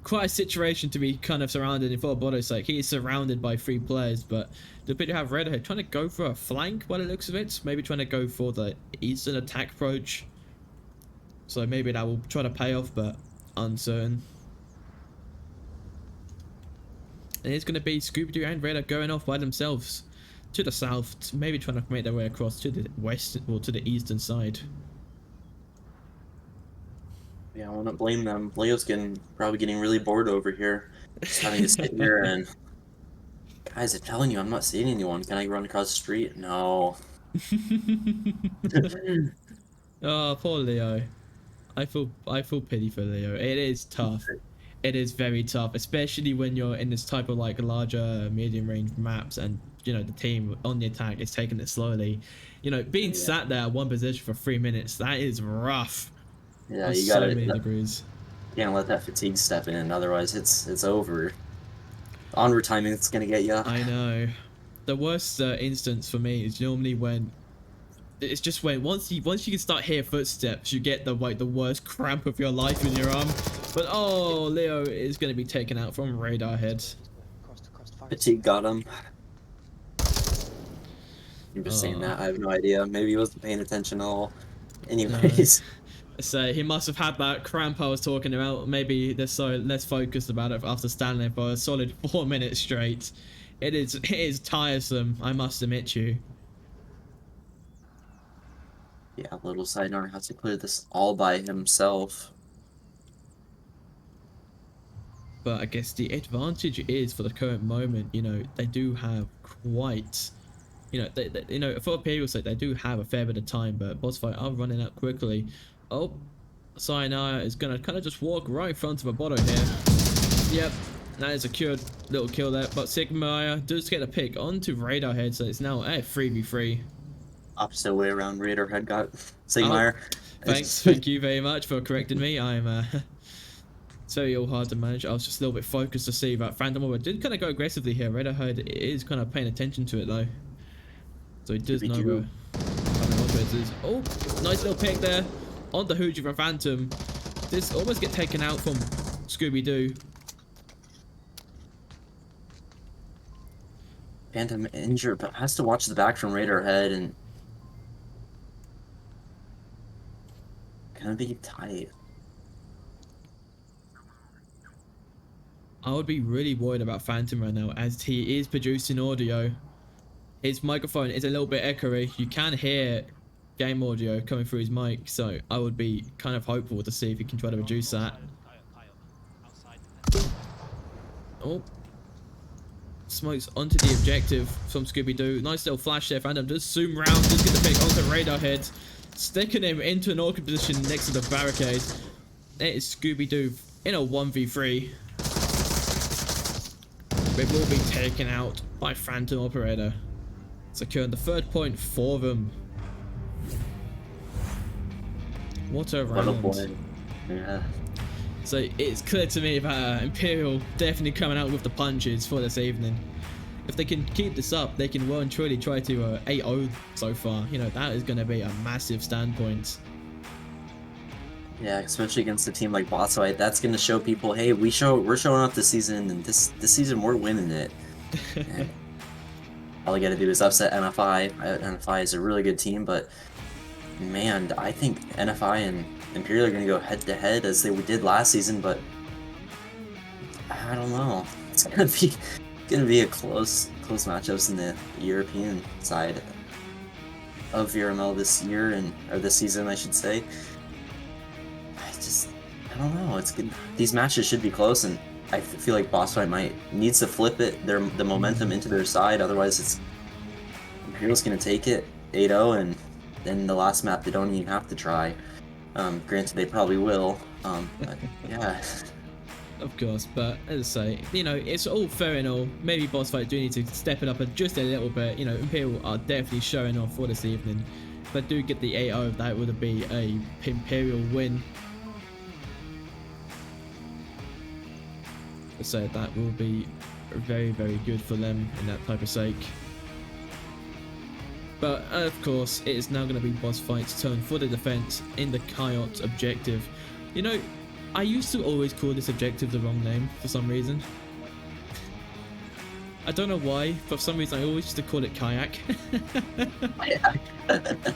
A: quite a situation to be kind of surrounded in for Abodo's sake. He is surrounded by 3 players, but the bit you have Redhead trying to go for a flank by the looks of it. Maybe trying to go for the eastern attack approach. So maybe that will try to pay off, but uncertain. And it's going to be Scooby-Doo and Radar going off by themselves to the south, maybe trying to make their way across to the west or to the eastern side.
B: Yeah, I wouldn't blame them. Leo's probably getting really bored over here, just having to sit here and guys, I'm telling you, I'm not seeing anyone. Can I run across the street? No.
A: Oh, poor Leo. I feel pity for Leo. It is tough. It is very tough, especially when you're in this type of like larger medium range maps and you know the team on the attack is taking it slowly. You know, being sat there at one position for 3 minutes, that is rough.
B: Yeah,
A: on
B: you gotta.
A: so many degrees.
B: Can't let that fatigue step in, otherwise it's over. Onward timing is gonna get you.
A: I know. The worst instance for me is normally when it's just when once you can start hearing footsteps, you get the worst cramp of your life in your arm. But oh, Leo is going to be taken out from radar head.
B: Fatigue got him. I'm just saying that. I have no idea. Maybe he wasn't paying attention at all. Anyways.
A: So he must have had that cramp I was talking about. Maybe they're so less focused about it after standing there for a solid 4 minutes straight. It is tiresome, I must admit to you.
B: Yeah, little side note has to clear this all by himself.
A: But I guess the advantage is for the current moment, you know, they do have quite, you know, you know, for Imperial's sake, they do have a fair bit of time, but BossFight are running out quickly. Oh, Sayonara is gonna kind of just walk right in front of a Bodo here. Yep, that is a cured little kill there, but Sigmaya does get a pick onto Radar Head, so it's now a 3v3.
B: Opposite way around, Raider had got Sigmire.
A: Thank you very much for correcting me. I'm it's very all hard to manage. I was just a little bit focused to see that Phantom Operator did kind of go aggressively here. Red Hood is kind of paying attention to it though, so he does know where Phantom Operator is. Oh, nice little pick there on the Hooji from Phantom. This almost get taken out from Scooby-Doo.
B: Phantom injured, but has to watch the back from Radar Head and gonna be tight.
A: I would be really worried about Phantom right now as he is producing audio. His microphone is a little bit echoey. You can hear game audio coming through his mic, so I would be kind of hopeful to see if he can try to reduce that. Oh. Smokes onto the objective from Scooby-Doo. Nice little flash there. Phantom does zoom round, does get the pick onto Radar Head, sticking him into an awkward position next to the barricade. It is Scooby-Doo in a 1v3. It will be taken out by Phantom Operator, securing the 3rd point for them. What a round.
B: Yeah.
A: So it's clear to me that Imperial definitely coming out with the punches for this evening. If they can keep this up, they can well and truly try to 8-0 so far. You know, that is going to be a massive standpoint.
B: Yeah, especially against a team like BossFight, that's going to show people, hey, we're showing up this season, and this season we're winning it. All you got to do is upset NFI. NFI is a really good team, but man, I think NFI and Imperial are going to go head to head as they did last season, but I don't know. It's gonna be a close matchups in the European side of VRML this year or this season, I should say. I don't know. It's good. These matches should be close, and I feel like BossFight needs to flip it the momentum into their side. Otherwise, Imperial's gonna take it 8-0, and then the last map they don't even have to try. Granted, they probably will. But yeah.
A: Of course, but as I say, you know, it's all fair and all. Maybe BossFight do need to step it up just a little bit. You know, Imperial are definitely showing off for this evening. If they do get the 8-0, that would be a Imperial win. So that will be very, very good for them in that type of sake. But of course, it is now going to be BossFight's turn for the defense in the Coyote objective. You know, I used to always call this objective the wrong name for some reason. I don't know why, for some reason I always used to call it Kayak.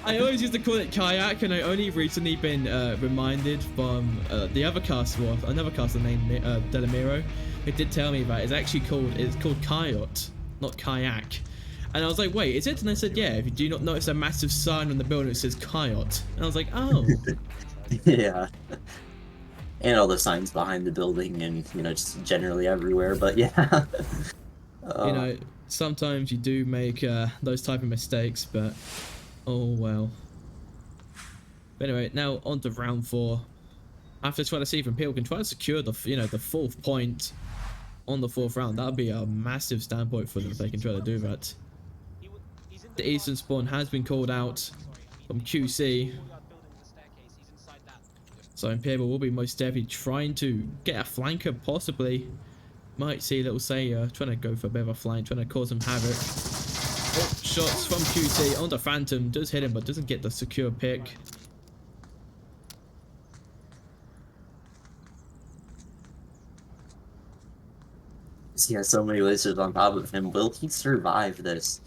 A: I always used to call it Kayak, and I only recently been reminded from the other cast, well, another caster named Tbnroil, who did tell me that it's called Coyote, not Kayak. And I was like, wait, is it? And I said, yeah, if you do not notice a massive sign on the building that says Coyote. And I was like, oh.
B: Yeah. And all the signs behind the building and, you know, just generally everywhere, but yeah.
A: You know, sometimes you do make those type of mistakes, but oh well. But anyway, now on to round 4. After trying to see if Imperial can try to secure the 4th point on the 4th round, that would be a massive standpoint for them if they can try to do that. The Eastern spawn has been called out from QC. So Imperial will be most definitely trying to get a flanker, possibly. Might see a little Sayer trying to go for a bit of a flank, trying to cause some havoc. Oh, shots from QC onto Phantom. Does hit him, but doesn't get the secure pick.
B: He has so many lasers on top of him. Will he survive this?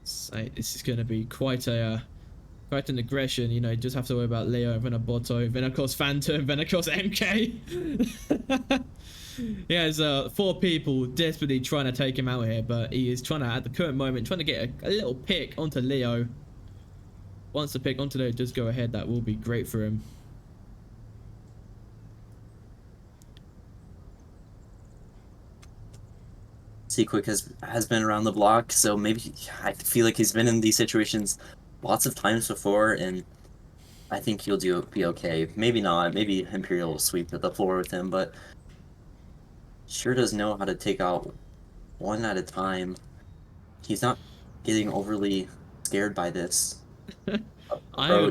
A: So this is going to be quite an aggression. You know, you just have to worry about Leo, then a Botto, then of course Phantom, then of course MK. He has 4 people desperately trying to take him out here, but he is trying to, at the current moment, trying to get a little pick onto Leo. Once the pick onto Leo does go ahead, that will be great for him.
B: Quick has been around the block, so maybe I feel like he's been in these situations lots of times before, and I think he'll be okay. Maybe not. Maybe Imperial will sweep the floor with him, but sure does know how to take out one at a time. He's not getting overly scared by this.
A: I
B: and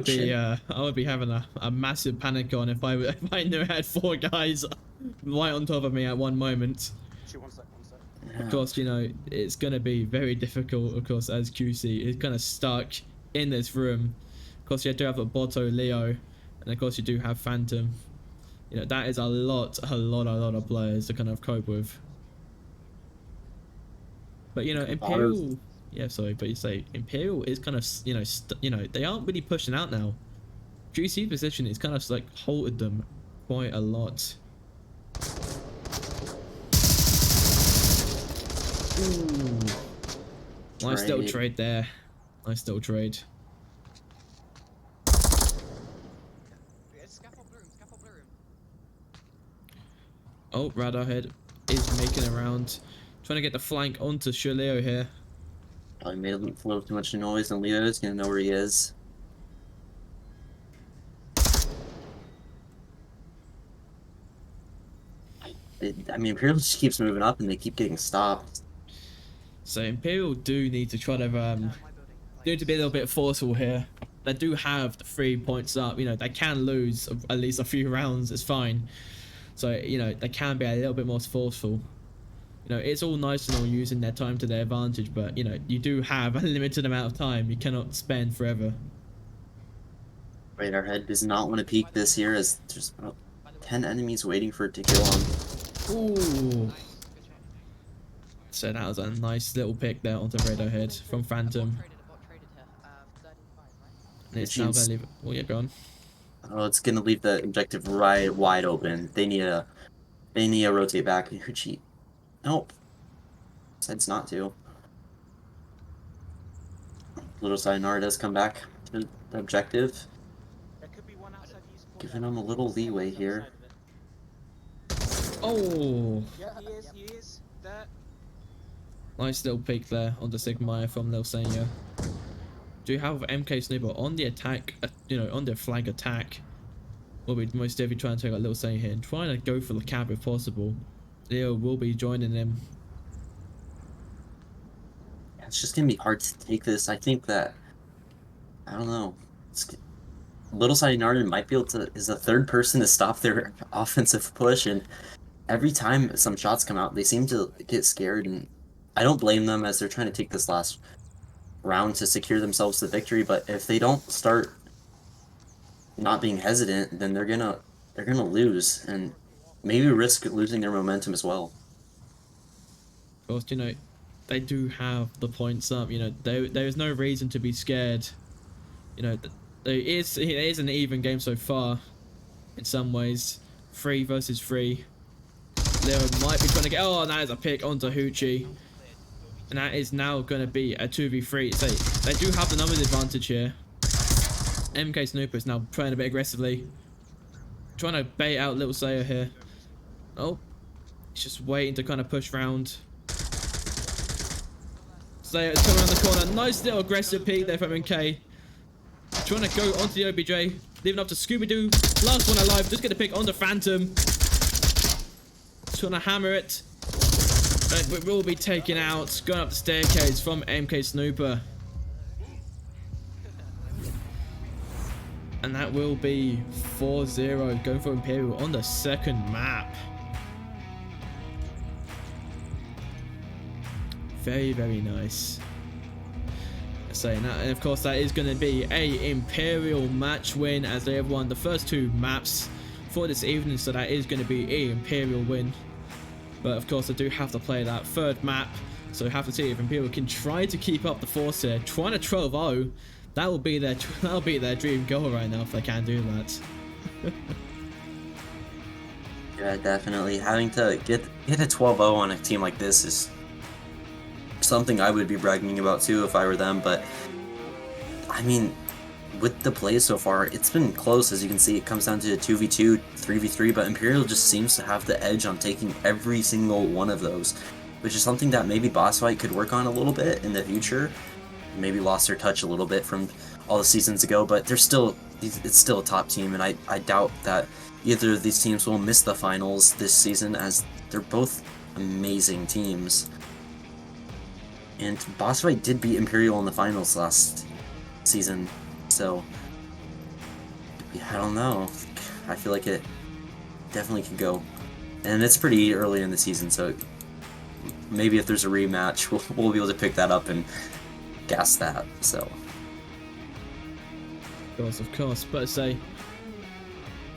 A: would be having a massive panic on if I knew I had 4 guys right on top of me at one moment.
C: Shoot, one sec, one sec.
B: yeah.
A: Of course, you know, it's going to be very difficult, of course, as QC is kind of stuck in this room. Of course, you do have a Boto, Leo, and of course you do have Phantom. You know, that is a lot of players to kind of cope with. But, you know, Imperial... Yeah, sorry, but you say Imperial is kind of, you know, they aren't really pushing out now. QC's position is kind of like halted them quite a lot. Ooh. Nice little trade there. Nice little trade.
D: Yeah, scaffold blue room, scaffold blue room.
A: Oh, Radarhead is making a round. Trying to get the flank onto Shuleo here.
B: Probably made a little too much noise, and Leo's gonna know where he is. I mean, Imperial just keeps moving up, and they keep getting stopped.
A: So Imperial do need to try to do to be a little bit forceful here. They do have the 3 points up. You know, they can lose at least a few rounds. It's fine. So you know, they can be a little bit more forceful. You know, it's all nice and all using their time to their advantage, but you know, you do have a limited amount of time. You cannot spend forever.
B: Radarhead does not want to peek this here, as there's about 10 enemies waiting for it to kill him.
A: Ooh. So that was a nice little pick there onto Radarhead from Phantom. And it's now going to leave it. Oh yeah, go on.
B: Oh, it's gonna leave the objective right wide open. They need to rotate back. Huchi. Nope. Decides not to. Little Sayonara does come back to the objective.
C: There could be one outside the east corner.
B: Giving him a little leeway here.
A: Oh,
C: Yeah, he is. There.
A: nice little pick there on the Sigmire from Lil Senya. Do you have MK Sniffer on the attack, you know, on the flank attack? Will be most definitely trying to take out Lil Senya here and trying to go for the cap if possible. Leo will be joining them.
B: It's just gonna be hard to take this. I think that, I don't know. Little Sayonara might be able to, is the third person to stop their offensive push, and every time some shots come out, they seem to get scared, and I don't blame them as they're trying to take this last round to secure themselves the victory. But if they don't start not being hesitant, then they're gonna lose, and maybe risk losing their momentum as well.
A: Of course, you know, they do have the points up. You know, there is no reason to be scared. You know, it is an even game so far. In some ways, 3 versus 3. Leo might be trying to get. Oh, that is a pick onto Hoochie, and that is now going to be a 2v3. So they do have the numbers advantage here. MK Snooper is now playing a bit aggressively, trying to bait out Little Sayer here. Oh, he's just waiting to kind of push round. Sayer's coming around the corner. Nice little aggressive peek there from MK. Trying to go onto the OBJ. Leaving up to Scooby-Doo. Last one alive. Just get a pick onto Phantom. Trying to hammer it. It will be taken out. Going up the staircase from MK Snooper. And that will be 4-0. Going for Imperial on the second map. Very, very nice. Saying that, and of course that is going to be a Imperial match win, as they have won the first 2 maps for this evening, so that is going to be a Imperial win. But of course I do have to play that 3rd map, so we have to see if Imperial can try to keep up the force here. Trying to 12-0, that'll be their dream goal right now if they can do that.
B: Yeah, definitely. Having to get a 12-0 on a team like this is something I would be bragging about too if I were them. But I mean, with the plays so far, it's been close. As you can see, it comes down to 2v2, 3v3, but Imperial just seems to have the edge on taking every single one of those, which is something that maybe BossFight could work on a little bit in the future. Maybe lost their touch a little bit from all the seasons ago, but it's still a top team, and I doubt that either of these teams will miss the finals this season, as they're both amazing teams. And BossFight did beat Imperial in the finals last season. So yeah, I don't know. I feel like it definitely could go, and it's pretty early in the season, so maybe if there's a rematch, we'll be able to pick that up and gas that. So
A: Of course, but I say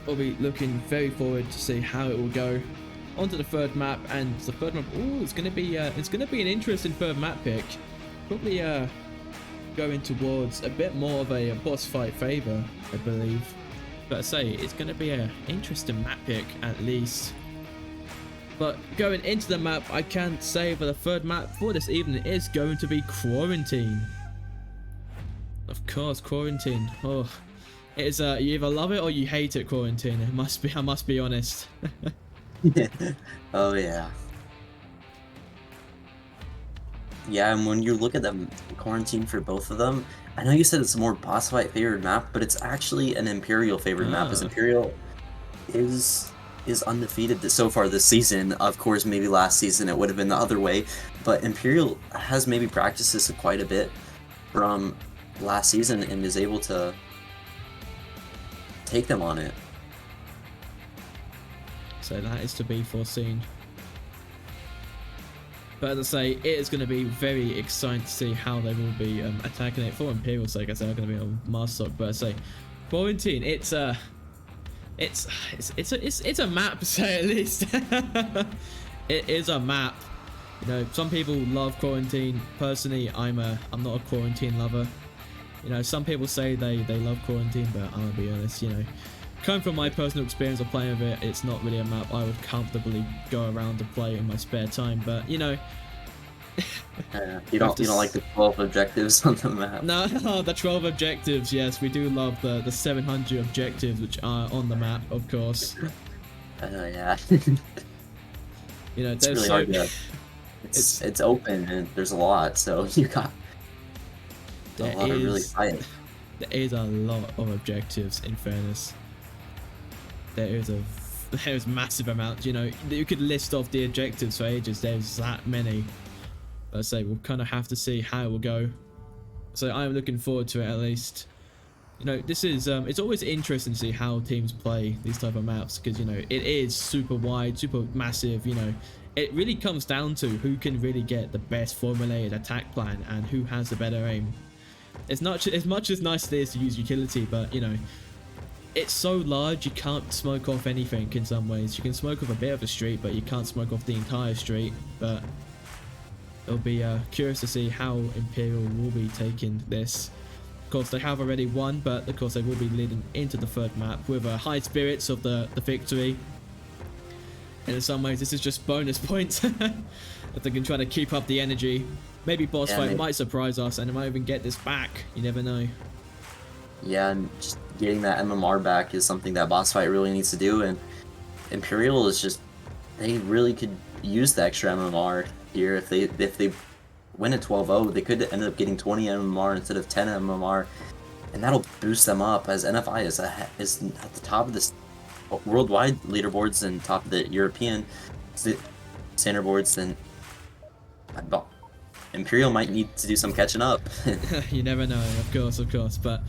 A: we'll be looking very forward to see how it will go. Onto the third map, and the third map, it's gonna be an interesting third map pick. Probably going towards a bit more of a boss fight favor, I believe. But I say it's gonna be an interesting map pick at least. But going into the map, I can say that the third map for this evening is going to be Quarantine. Of course, Quarantine. Oh, it is. You either love it or you hate it. Quarantine. It must be. I must be honest.
B: oh yeah. Yeah, and when you look at the Quarantine for both of them, I know you said it's a more boss fight favored map, but it's actually an Imperial favored map, as Imperial is undefeated so far this season. Of course, maybe last season it would have been the other way, but Imperial has maybe practiced this quite a bit from last season and is able to take them on it.
A: So that is to be foreseen. But as I say, it is going to be very exciting to see how they will be attacking it. For Imperial's sake, I say they're going to be on Master Stock. But I say, Quarantine, it's a map, to say at least. It is a map. You know, some people love Quarantine. Personally, I'm not a Quarantine lover. You know, some people say they love Quarantine, but I'll be honest, you know, coming from my personal experience of playing with it, it's not really a map I would comfortably go around to play in my spare time. But you know,
B: you don't like the 12 objectives on the map.
A: No, the 12 objectives. Yes, we do love the 700 objectives which are on the map, of course.
B: Yeah.
A: You know,
B: it's really hard to, it's open and there's a lot, so you got a lot to really fight.
A: There is a lot of objectives, in fairness. There's massive amounts. You know, you could list off the objectives for ages. There's that many. But I say we'll kind of have to see how it will go. So I'm looking forward to it at least. You know, this is it's always interesting to see how teams play these type of maps, because you know it is super wide, super massive. You know, it really comes down to who can really get the best formulated attack plan and who has the better aim. It's not as much as nice it is to use utility, but you know, it's so large you can't smoke off anything in some ways. You can smoke off a bit of a street, but you can't smoke off the entire street. But it'll be curious to see how Imperial will be taking this. Of course, they have already won, but of course they will be leading into the third map with high spirits of the victory. And in some ways, this is just bonus points. If they can try to keep up the energy. Maybe BossFight might surprise us and it might even get this back. You never know.
B: Yeah, and just getting that MMR back is something that BossFight really needs to do, and Imperial is just, they really could use the extra MMR here. If they win at 12-0, they could end up getting 20 MMR instead of 10 MMR, and that'll boost them up, as NFI is at the top of the worldwide leaderboards and top of the European standard boards. Then Imperial might need to do some catching up.
A: You never know, of course, but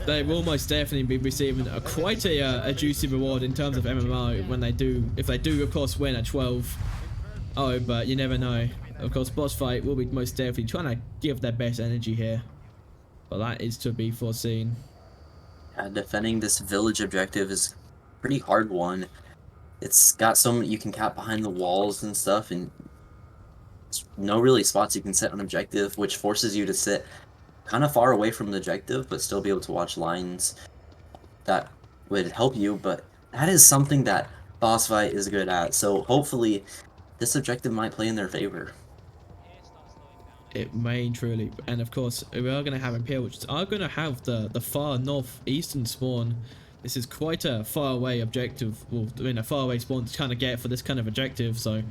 A: they will most definitely be receiving quite a juicy reward in terms of MMR when they do, if they do of course win at 12-0, but you never know. Of course, BossFight will be most definitely trying to give their best energy here, but that is to be foreseen.
B: Defending this village objective is a pretty hard one. It's got so many, you can cap behind the walls and stuff, and no really spots you can set on objective, which forces you to sit kind of far away from the objective but still be able to watch lines that would help you. But that is something that BossFight is good at, so hopefully this objective might play in their favor.
A: It may truly, and of course we are going to have Imperial, which are going to have the far northeastern spawn. This is quite a far away objective, well, I mean a far away spawn to kind of get for this kind of objective, so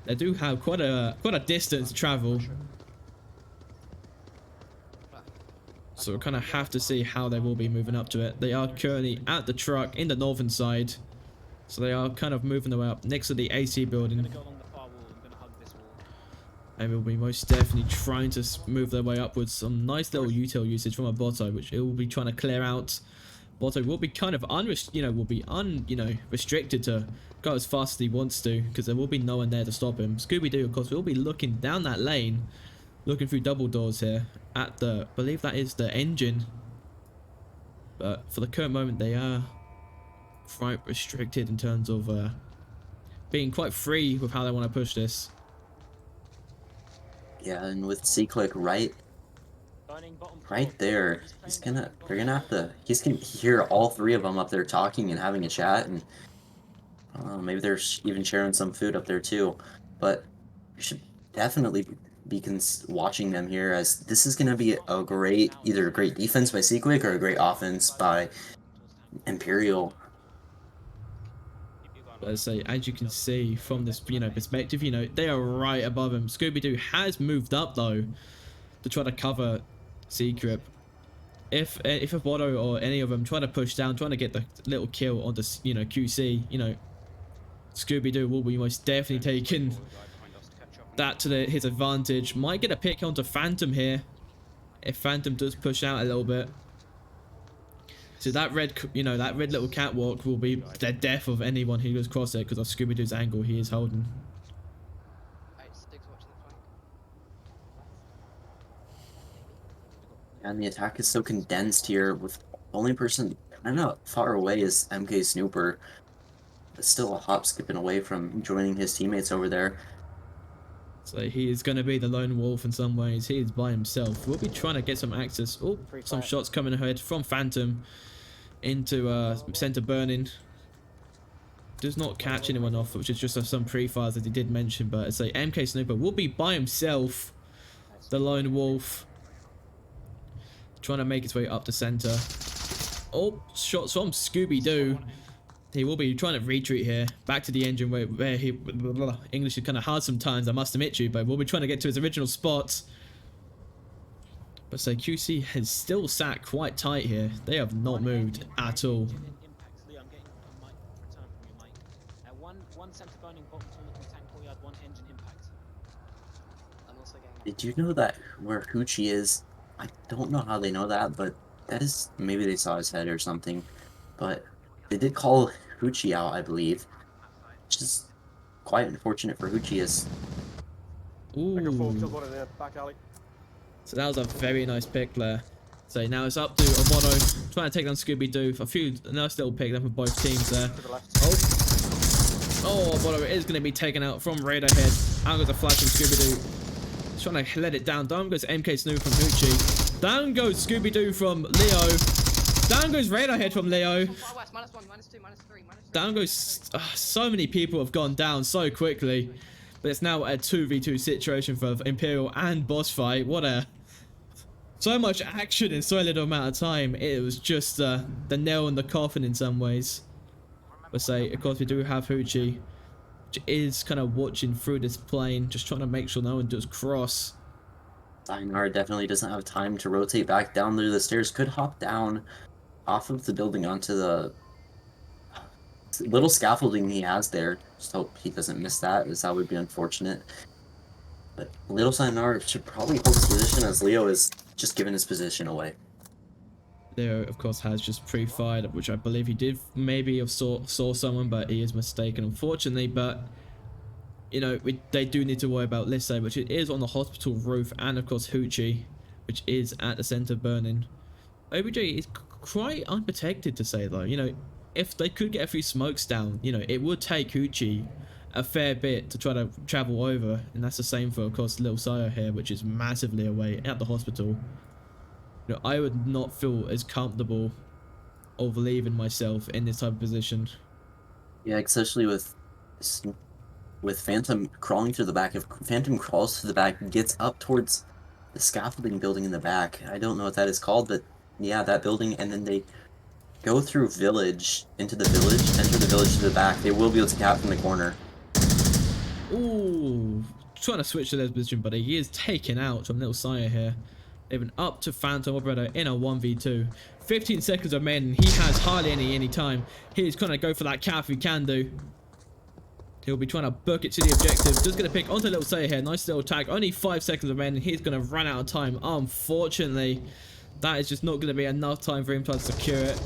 A: they do have quite a distance to travel. So we'll kind of have to see how they will be moving up to it. They are currently at the truck in the northern side, so they are kind of moving their way up next to the AC building.
C: I'm gonna go along the far wall. I'm gonna hug this wall.
A: And we'll be most definitely trying to move their way upwards. Some nice little util usage from a Botto, which it will be trying to clear out. Botto will be kind of restricted to go as fast as he wants to, because there will be no one there to stop him. Scooby-Doo, of course, will be looking down that lane, looking through double doors here at the, I believe that is the engine. But for the current moment, they are quite restricted in terms of being quite free with how they want to push this.
B: Yeah, and with C-Click right there, they're gonna have to, he's gonna hear all three of them up there talking and having a chat, and maybe they're even sharing some food up there too. But you should definitely be watching them here, as this is gonna be either a great defense by C-Click or a great offense by Imperial.
A: Let's say, as you can see from this, perspective, they are right above him. Scooby-Doo has moved up though to try to cover Secret. If a Botto or any of them try to push down, trying to get the little kill onto QC, Scooby-Doo will be most definitely taking that to his advantage. Might get a pick onto Phantom here if Phantom does push out a little bit. So that red little catwalk will be the death of anyone who goes across it because of Scooby-Doo's angle he is holding.
B: And the attack is so condensed here, with the only person kind of far away is MK Snooper, but still a hop skipping away from joining his teammates over there.
A: So he is going to be the lone wolf in some ways. He is by himself. We'll be trying to get some access. Oh, some shots coming ahead from Phantom into center burning. Does not catch anyone off, which is just some pre-fires that he did mention. But it's like MK Snooper will be by himself, the lone wolf, trying to make his way up the center. Oh, shots from Scooby-Doo. He will be trying to retreat here, back to the engine where he, English is kind of hard sometimes, I must admit you, but we'll be trying to get to his original spot. But so QC has still sat quite tight here. They have not moved at all.
B: Did you know that where Hoochie is? I don't know how they know that, but that is, maybe they saw his head or something, but they did call Hoochie out, I believe, which is quite unfortunate for Hoochie.
A: Ooh. So that was a very nice pick there. So now it's up to Obono, trying to take down Scooby-Doo. A few nice little pick them for both teams there. Oh, Obono is going to be taken out from Radiohead. Out goes a flash from Scooby-Doo. Trying to let it down. Down goes MK Snoop from Hoochie. Down goes Scooby-Doo from Leo. Down goes Radiohead from Leo.
D: -1, -2, -3, -3.
A: Down goes... so many people have gone down so quickly. But it's now a 2v2 situation for Imperial and BossFight. What a... so much action in so little amount of time. It was just the nail in the coffin in some ways. But say, of course, we do have Hoochie, which is kind of watching through this plane, just trying to make sure no one does cross.
B: Einar definitely doesn't have time to rotate back down through the stairs. Could hop down off of the building onto the little scaffolding he has there. Just hope he doesn't miss that, as that would be unfortunate. But little Einar should probably hold his position, as Leo is just giving his position away.
A: Leo, of course, has just pre-fired, which I believe he did maybe have saw someone, but he is mistaken, unfortunately. But, you know, they do need to worry about Lisse, which it is on the hospital roof, and, of course, Hoochie, which is at the center burning. OBJ is quite unprotected, to say, though. You know, if they could get a few smokes down, you know, it would take Hoochie a fair bit to try to travel over, and that's the same for, of course, Little Saya here, which is massively away at the hospital. You know, I would not feel as comfortable of leaving myself in this type of position.
B: Yeah, especially with Phantom crawling through the back. If Phantom crawls through the back, gets up towards the scaffolding building in the back, I don't know what that is called, but yeah, that building, and then they go through village, into the village, enter the village to the back, they will be able to cap from the corner.
A: Ooh, trying to switch to their position, but he is taken out from Little Saya here. Even up to Phantom Operator in a 1v2. 15 seconds remaining. He has hardly any time. He's gonna go for that cap if he can do. He'll be trying to book it to the objective. Just going to pick onto Little Sayer here. Nice little tag. Only 5 seconds remaining. He's going to run out of time. Unfortunately, that is just not going to be enough time for him to secure it.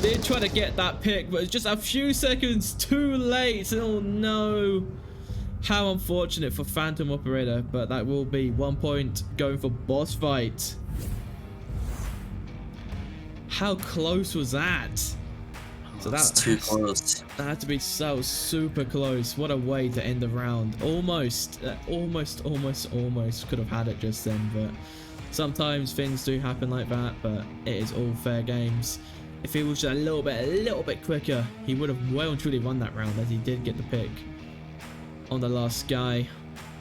A: Did try to get that pick, but it's just a few seconds too late. Oh no. How unfortunate for Phantom Operator, but that will be 1 point going for BossFight. How close was that? So
B: That's too close.
A: That had to be so super close. What a way to end the round. Almost could have had it just then, but sometimes things do happen like that, but it is all fair games. If he was just a little bit quicker, he would have well and truly won that round, as he did get the pick on the last guy.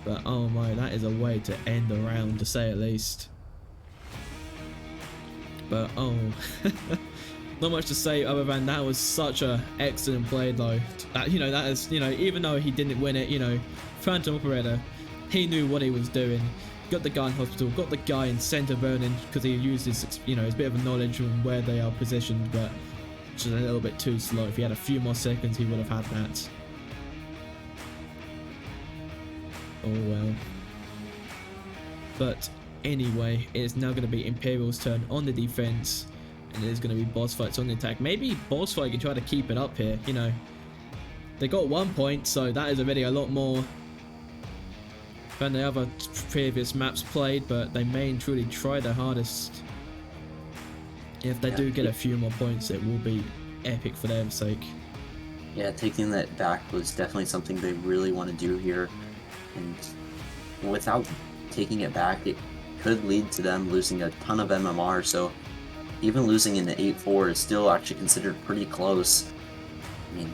A: But oh my, that is a way to end the round, to say at least. But oh, not much to say other than that was such a excellent play though. That is, even though he didn't win it, Phantom Operator, he knew what he was doing. Got the guy in hospital, got the guy in center burning because he used his, his bit of knowledge on where they are positioned, but just a little bit too slow. If he had a few more seconds, he would have had that. Oh well. But anyway, it is now going to be Imperial's turn on the defense, and it is going to be BossFight's on the attack. Maybe BossFight can try to keep it up here. They got 1 point, so that is already a lot more than the other previous maps played, but they may and truly try their hardest. If they do get a few more points, it will be epic for their sake.
B: Yeah, taking that back was definitely something they really want to do here, and without taking it back, it could lead to them losing a ton of MMR, so even losing in the 8-4 is still actually considered pretty close. I mean,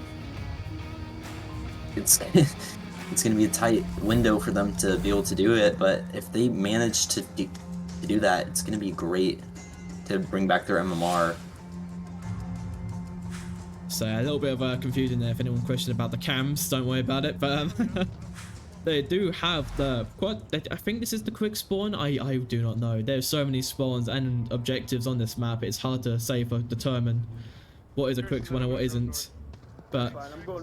B: it's it's going to be a tight window for them to be able to do it, but if they manage to do that, it's going to be great to bring back their MMR.
A: So a little bit of confusion there. If anyone questioned about the cams, don't worry about it. But they do have the I think this is the quick spawn. I do not know. There's so many spawns and objectives on this map. It's hard to say for determine what is a quick spawn and what isn't. But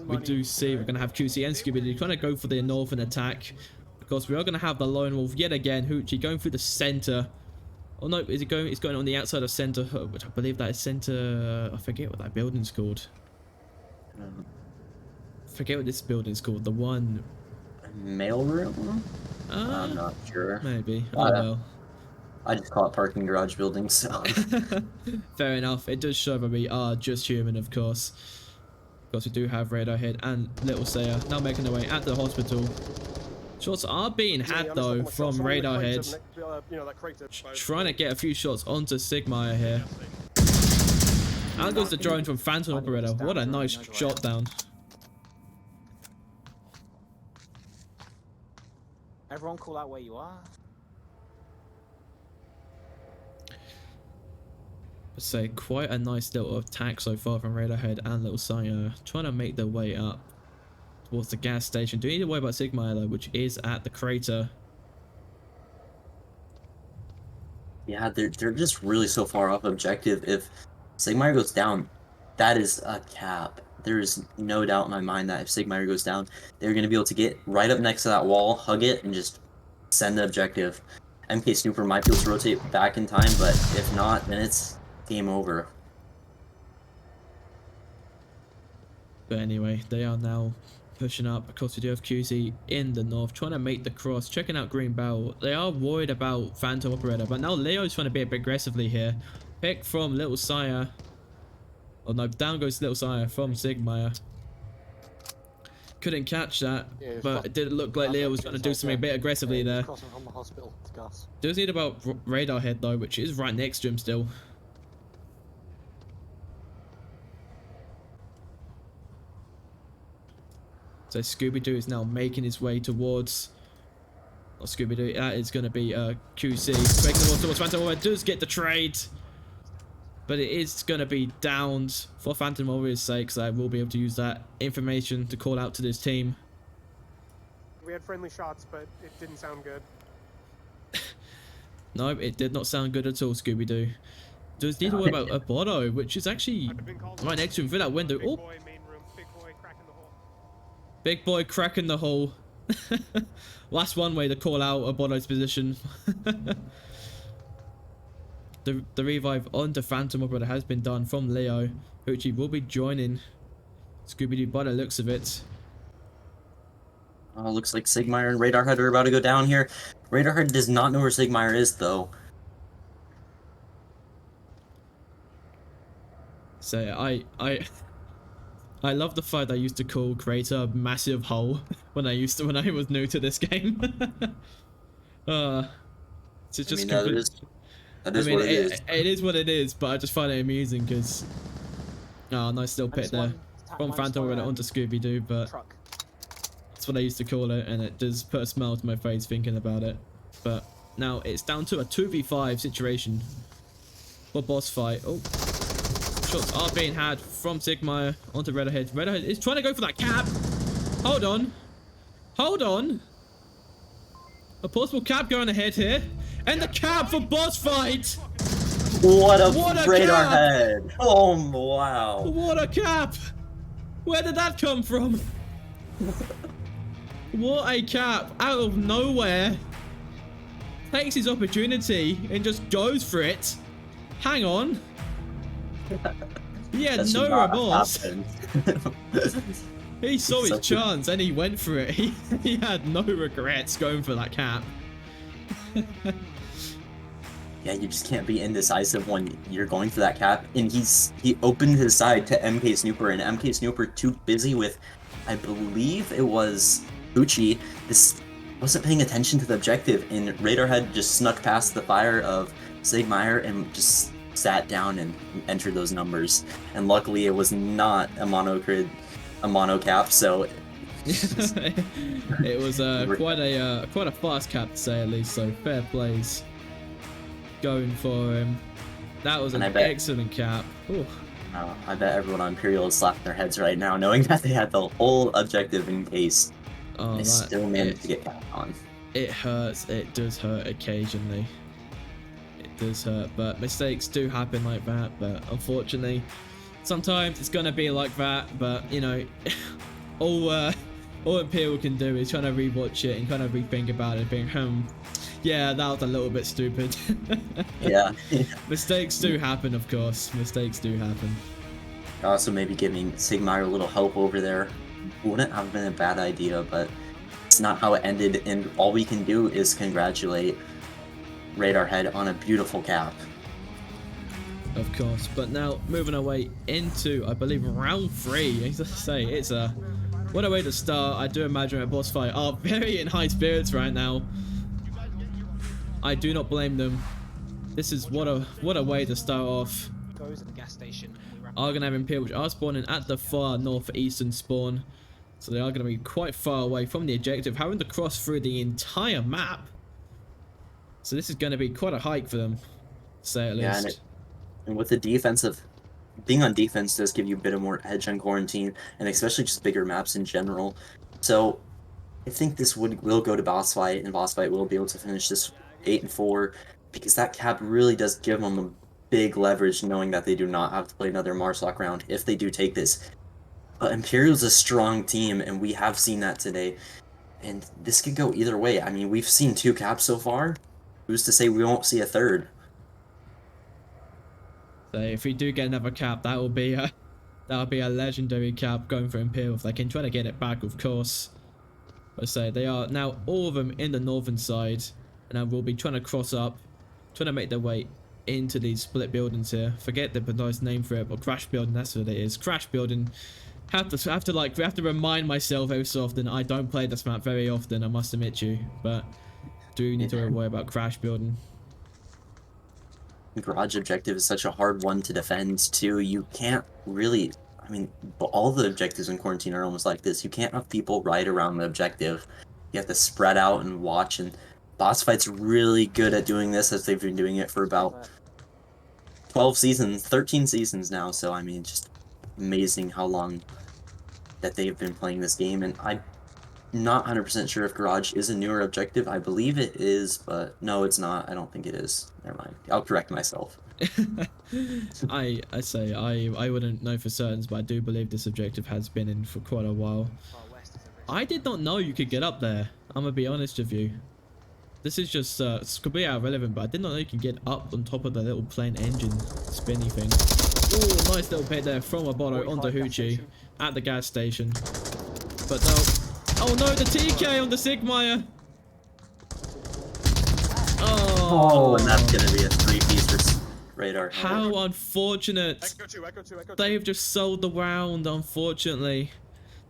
A: we do see we're going to have QC and Scooby trying to go for the northern attack. Of course, we are going to have the Lone Wolf yet again. Hoochie going through the center. Oh no, is it going? It's going on the outside of center, which I believe that is center. I forget what that building's called. Forget what this building's called. The one.
B: Mailroom? I'm not sure.
A: Maybe. Oh well.
B: I just call it parking garage buildings. So.
A: Fair enough. It does show that we are just human, of course. Of course, we do have Radarhead and Little Sayer now making their way at the hospital. Shots are being had though from Radarhead. Trying to get a few shots onto Sigmire here. Out goes the drone from Phantom Operator. What a nice shot down.
C: Everyone call out where you are.
A: I'd say quite a nice little attack so far from Radarhead and Little Sayer. Trying to make their way up towards the gas station. Do need to worry about Sigmire though, which is at the crater.
B: Yeah, they're just really so far off objective. If Sigmire goes down, that is a cap. There is no doubt in my mind that if Sigmire goes down, they're going to be able to get right up next to that wall, hug it, and just send the objective. MK Snooper might be able to rotate back in time, but if not, then it's game over.
A: But anyway, they are now pushing up. Of course, we do have QZ in the north, trying to make the cross, checking out Green Bell. They are worried about Phantom Operator, but now Leo's trying to be a bit aggressively here. Pick from Little Sayer. Oh no, down goes Little Sayer from Sigmire. Couldn't catch that, but it did look like Leo was trying to do something a bit aggressively there. Does need about Radarhead though, which is right next to him still. So Scooby-Doo is now making his way towards... Not Scooby-Doo, that is going to be QC. Making the towards Phantom Warrior, does get the trade. But it is going to be downed for Phantom Warrior's sake, so I will be able to use that information to call out to this team.
E: We had friendly shots, but it didn't sound good.
A: No, it did not sound good at all, Scooby-Doo. Does need to worry about a Bodo, which is actually right next to him through that window. Oh, Big boy cracking the hull. Well, that's one way to call out a Bono's position. The revive onto Phantom Operator has been done from Leo. Uchi will be joining Scooby-Doo by the looks of it.
B: Oh, looks like Sigmire and Radarhead are about to go down here. Radarhead does not know where Sigmire is, though.
A: So I love the fact I used to call Crater a massive hole when I was new to this game. It's just
B: I mean, that is what it is.
A: It is what it is, but I just find it amusing because nice little pit there from Phantom Operator onto Scooby-Doo, but
C: Truck.
A: that's what I used to call it, and it does put a smile to my face thinking about it. But now it's down to a 2v5 situation for boss fight. Oh, shots are being had from Sigmire onto Radarhead. Radarhead is trying to go for that cap. Hold on. Hold on. A possible cap going ahead here. And the cap for boss fight.
B: What a
A: What a
B: Radarhead! Oh, wow.
A: What a cap. Where did that come from? What a cap out of nowhere. Takes his opportunity and just goes for it. Hang on. He had
B: That should
A: no
B: not
A: remorse.
B: happen.
A: He saw his
B: Such a-
A: chance and he went for it. He had no regrets going for that cap.
B: Yeah, you just can't be indecisive when you're going for that cap. And he opened his side to MK Snooper, and MK Snooper too busy with, I believe it was Uchi. This wasn't paying attention to the objective, and Radarhead just snuck past the fire of Sigmire and just sat down and entered those numbers. And luckily, it was not a mono cap, so.
A: It was quite a fast cap to say at least. So fair plays going for him. That was an excellent cap. Ooh.
B: I bet everyone on Imperial is slapping their heads right now, knowing that they had the whole objective in case.
A: Oh,
B: They still managed to get capped on.
A: It hurts. It does hurt occasionally. It does hurt, but mistakes do happen like that. But unfortunately, sometimes it's gonna be like that. But you know, all Imperial can do is trying to rewatch it and kind of rethink about it, being yeah, that was a little bit stupid.
B: Yeah.
A: Mistakes do happen, of course. Mistakes do happen.
B: Also, maybe giving Sigmire a little help over there wouldn't have been a bad idea, but it's not how it ended, and all we can do is congratulate Radarhead on a beautiful cap.
A: Of course, but now moving away into, I believe, round 3. As I say, what a way to start. I do imagine a boss fight are very in high spirits right now. I do not blame them. This is what a way to start off.
C: Goes at the gas station.
A: Are gonna have Imperial, which are spawning at the far northeastern spawn, so they are gonna be quite far away from the objective, having to cross through the entire map. So this is gonna be quite a hike for them, to say at least.
B: Yeah, and with the defensive, being on defense does give you a bit of more edge on quarantine, and especially just bigger maps in general. So I think this will go to boss fight, and boss fight will be able to finish this 8-4, because that cap really does give them a big leverage, knowing that they do not have to play another Marslock round if they do take this. But Imperial's a strong team, and we have seen that today. And this could go either way. I mean, we've seen 2 caps so far. Who's to say we won't see a third?
A: So if we do get another cap, that will be a legendary cap going for Imperial if they can try to get it back, of course. I say they are now all of them in the northern side, and I will be trying to cross up, trying to make their way into these split buildings here. Forget the precise name for it, but crash building, that's what it is. Crash building. Have to remind myself every so often. I don't play this map very often, I must admit you, but do need to worry about crash building.
B: Garage objective is such a hard one to defend too. You can't really, I mean, all the objectives in quarantine are almost like this. You can't have people right around the objective. You have to spread out and watch, and boss fight's really good at doing this, as they've been doing it for about 12 seasons, 13 seasons now. So I mean, just amazing how long that they've been playing this game. And I'm not 100% sure if Garage is a newer objective. I believe it is, but no, it's not. I don't think it is. Never mind. I'll correct myself.
A: I wouldn't know for certain, but I do believe this objective has been in for quite a while.
C: Far west is a
A: I did not know you could get up there. I'm gonna be honest with you. This is just it's completely irrelevant, but I did not know you can get up on top of the little plane engine spinny thing. Oh, nice little pit there from Abono onto Hoochie at the gas station. But no. Oh no, the TK on the Sigmire.
B: Oh, and that's gonna be a 3-piece radar.
A: How unfortunate.
E: Echo 2, Echo 2, Echo 2.
A: They've just sold the round, unfortunately.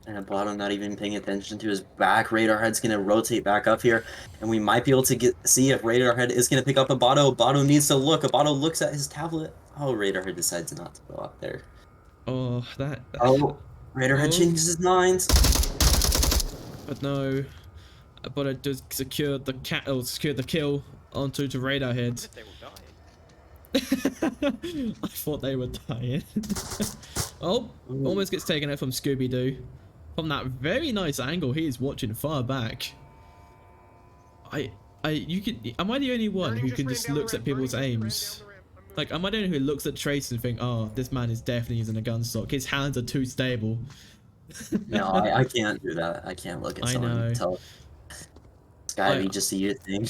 B: And Abado not even paying attention to his back. Radar Head's gonna rotate back up here, and we might be able to see if Radar Head is gonna pick up Abado. Abado needs to look. Abado looks at his tablet. Oh, Radar Head decides not to go up there.
A: Oh,
B: Oh, Radar Head changes his mind.
A: But no, Abado does secure the kill onto the Radar Head.
C: They will die.
A: I thought they were dying. Oh, almost gets taken out from Scooby-Doo. From that very nice angle, he is watching far back. Am I the only one who can just looks at people's aims? Like, am I the only one who looks at trace and think, oh, this man is definitely using a gun stock. His hands are too stable.
B: No, I can't do that. I can't look at someone and tell. It's gotta be just a you thing.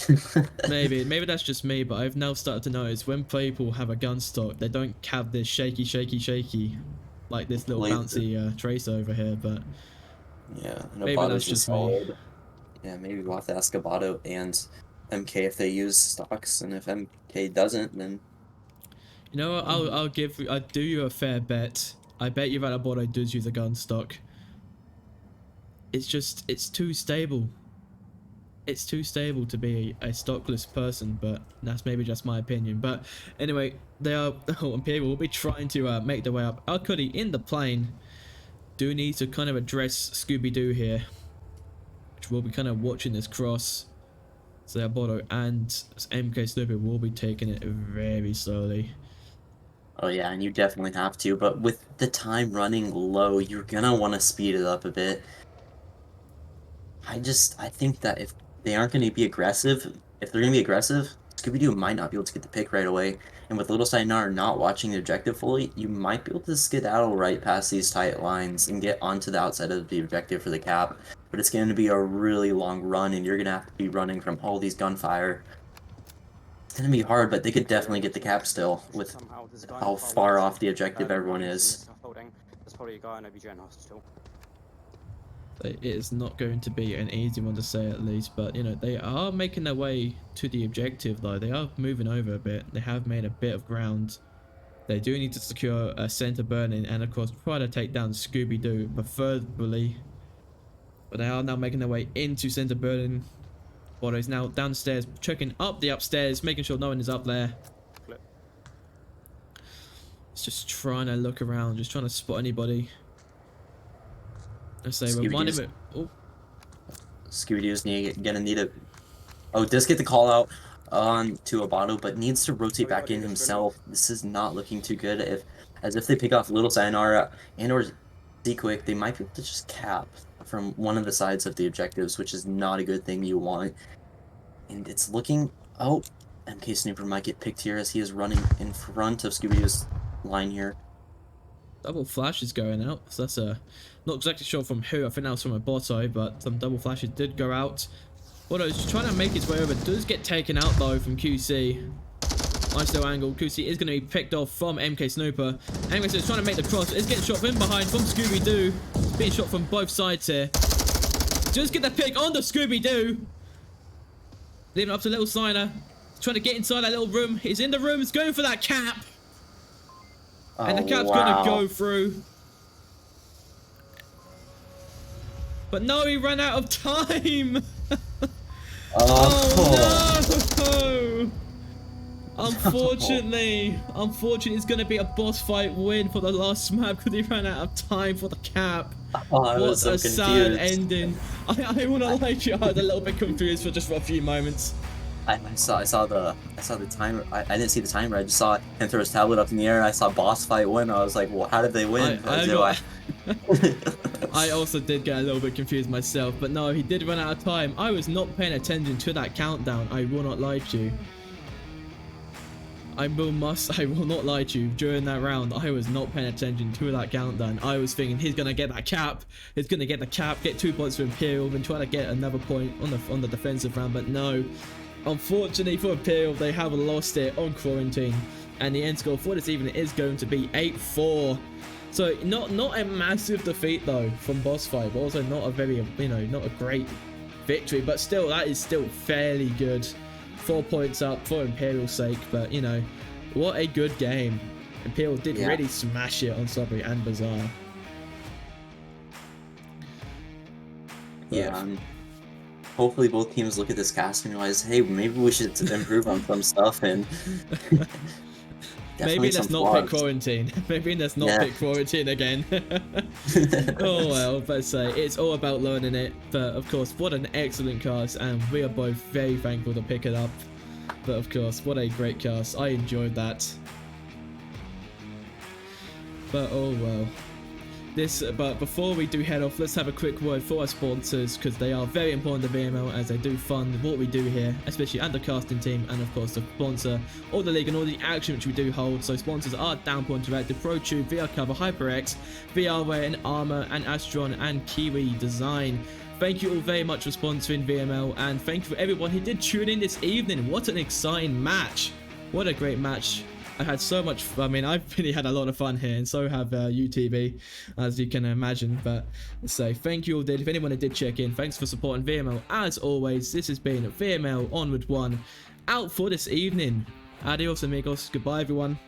A: maybe that's just me, but I've now started to notice when people have a gun stock, they don't have this shaky like this little bouncy tracer over here. But
B: yeah,
A: maybe that's just me.
B: Yeah, maybe we'll have to ask Abado and MK if they use stocks, and if MK doesn't, then
A: you know what? I'll do you a fair bet. I bet you that Abado does use a gun stock. It's too stable. It's too stable to be a stockless person, but that's maybe just my opinion. But anyway, Imperial will be trying to make their way up. Alcudi in the plane do need to kind of address Scooby-Doo here, which will be kind of watching this cross. So Abado and MK Sniffer will be taking it very slowly.
B: oh yeah, and you definitely have to. But with the time running low, you're gonna want to speed it up a bit. I think that if they aren't going to be aggressive, Scooby-Doo might not be able to get the pick right away. And with Little Sayonara not watching the objective fully, you might be able to skedaddle right past these tight lines and get onto the outside of the objective for the cap. But it's going to be a really long run, and you're going to have to be running from all these gunfire. It's going to be hard, but they could definitely get the cap still with how far off the objective everyone is.
C: There's probably a guy in OBGN hospital.
A: It is not going to be an easy one to say, at least, but you know, they are making their way to the objective though. They are moving over a bit. They have made a bit of ground. They do need to secure a center burning and of course try to take down Scooby-Doo preferably. But they are now making their way into center burning. Bodo is now downstairs, checking up the upstairs, making sure no one is up there. It's just trying to look around, just trying to spot anybody. Let's say
B: Scooby-Doo's gonna need it. Oh, does get the call out on to Abado, but needs to rotate back in himself. This is not looking too good. As if they pick off Little Sayonara and or Z-Quick, they might be able to just cap from one of the sides of the objectives, which is not a good thing you want. And it's looking. Oh, MK Sniffer might get picked here as he is running in front of Scooby-Doo's line here.
A: Double flash is going out, so that's not exactly sure from who. I think that was from a Boto, but some double flashes did go out. Boto's trying to make his way over, does get taken out though from QC. Nice little angle. QC is going to be picked off from MK Snooper. MK Snooper's trying to make the cross, is getting shot from behind from Scooby-Doo. Being shot from both sides here. Just get the pick on the Scooby-Doo. Leaving up to Little Signer. Trying to get inside that little room. He's in the room, he's going for that cap. And the cap's gonna go through. But no, he ran out of time! Oh no! Unfortunately, it's gonna be a boss fight win for the last map because he ran out of time for the cap.
B: What a
A: sad ending. I wanna lie to you, I was a little bit confused for a few moments.
B: I saw the timer. I didn't see the timer. I just saw him throw his tablet up in the air, and I saw BossFight win. I was like, well, how did they win?
A: I also did get a little bit confused myself, but no, he did run out of time. I was not paying attention to that countdown. I will not lie to you. I will not lie to you, during that round, I was not paying attention to that countdown. I was thinking he's going to get that cap, he's going to get the cap, get 2 points for Imperial, then try to get another point on the defensive round, but no. Unfortunately for Imperial, they have lost it on quarantine, and the end score for this evening is going to be 8-4. So not a massive defeat though from BossFight, but also not a very, not a great victory, but still, that is still fairly good. 4 points up for Imperial's sake, but what a good game. Imperial did really smash it on Subway and Bazaar.
B: Yeah. Hopefully both teams look at this cast and realize, hey, maybe we should improve on some stuff, and
A: maybe let's not pick quarantine. Maybe let's not pick quarantine again. Oh well, but say it's all about learning it. But of course, what an excellent cast, and we are both very thankful to pick it up. But of course, what a great cast. I enjoyed that. But oh well. But before we do head off, let's have a quick word for our sponsors, because they are very important to VRML as they do fund what we do here, especially at the casting team, and of course to sponsor all the league and all the action which we do hold. So sponsors are Downpour Interactive, ProTube, VR Cover, HyperX, VRWare and Armor, and Astron and Kiwi Design. Thank you all very much for sponsoring VRML, and thank you for everyone who did tune in this evening. What an exciting match. What a great match. I had so much fun. I mean, I've really had a lot of fun here, and so have UTB, as you can imagine. But so thank you all if anyone who did check in, thanks for supporting VRML. As always, this has been VRML Onward 1 out for this evening. Adios amigos, goodbye everyone.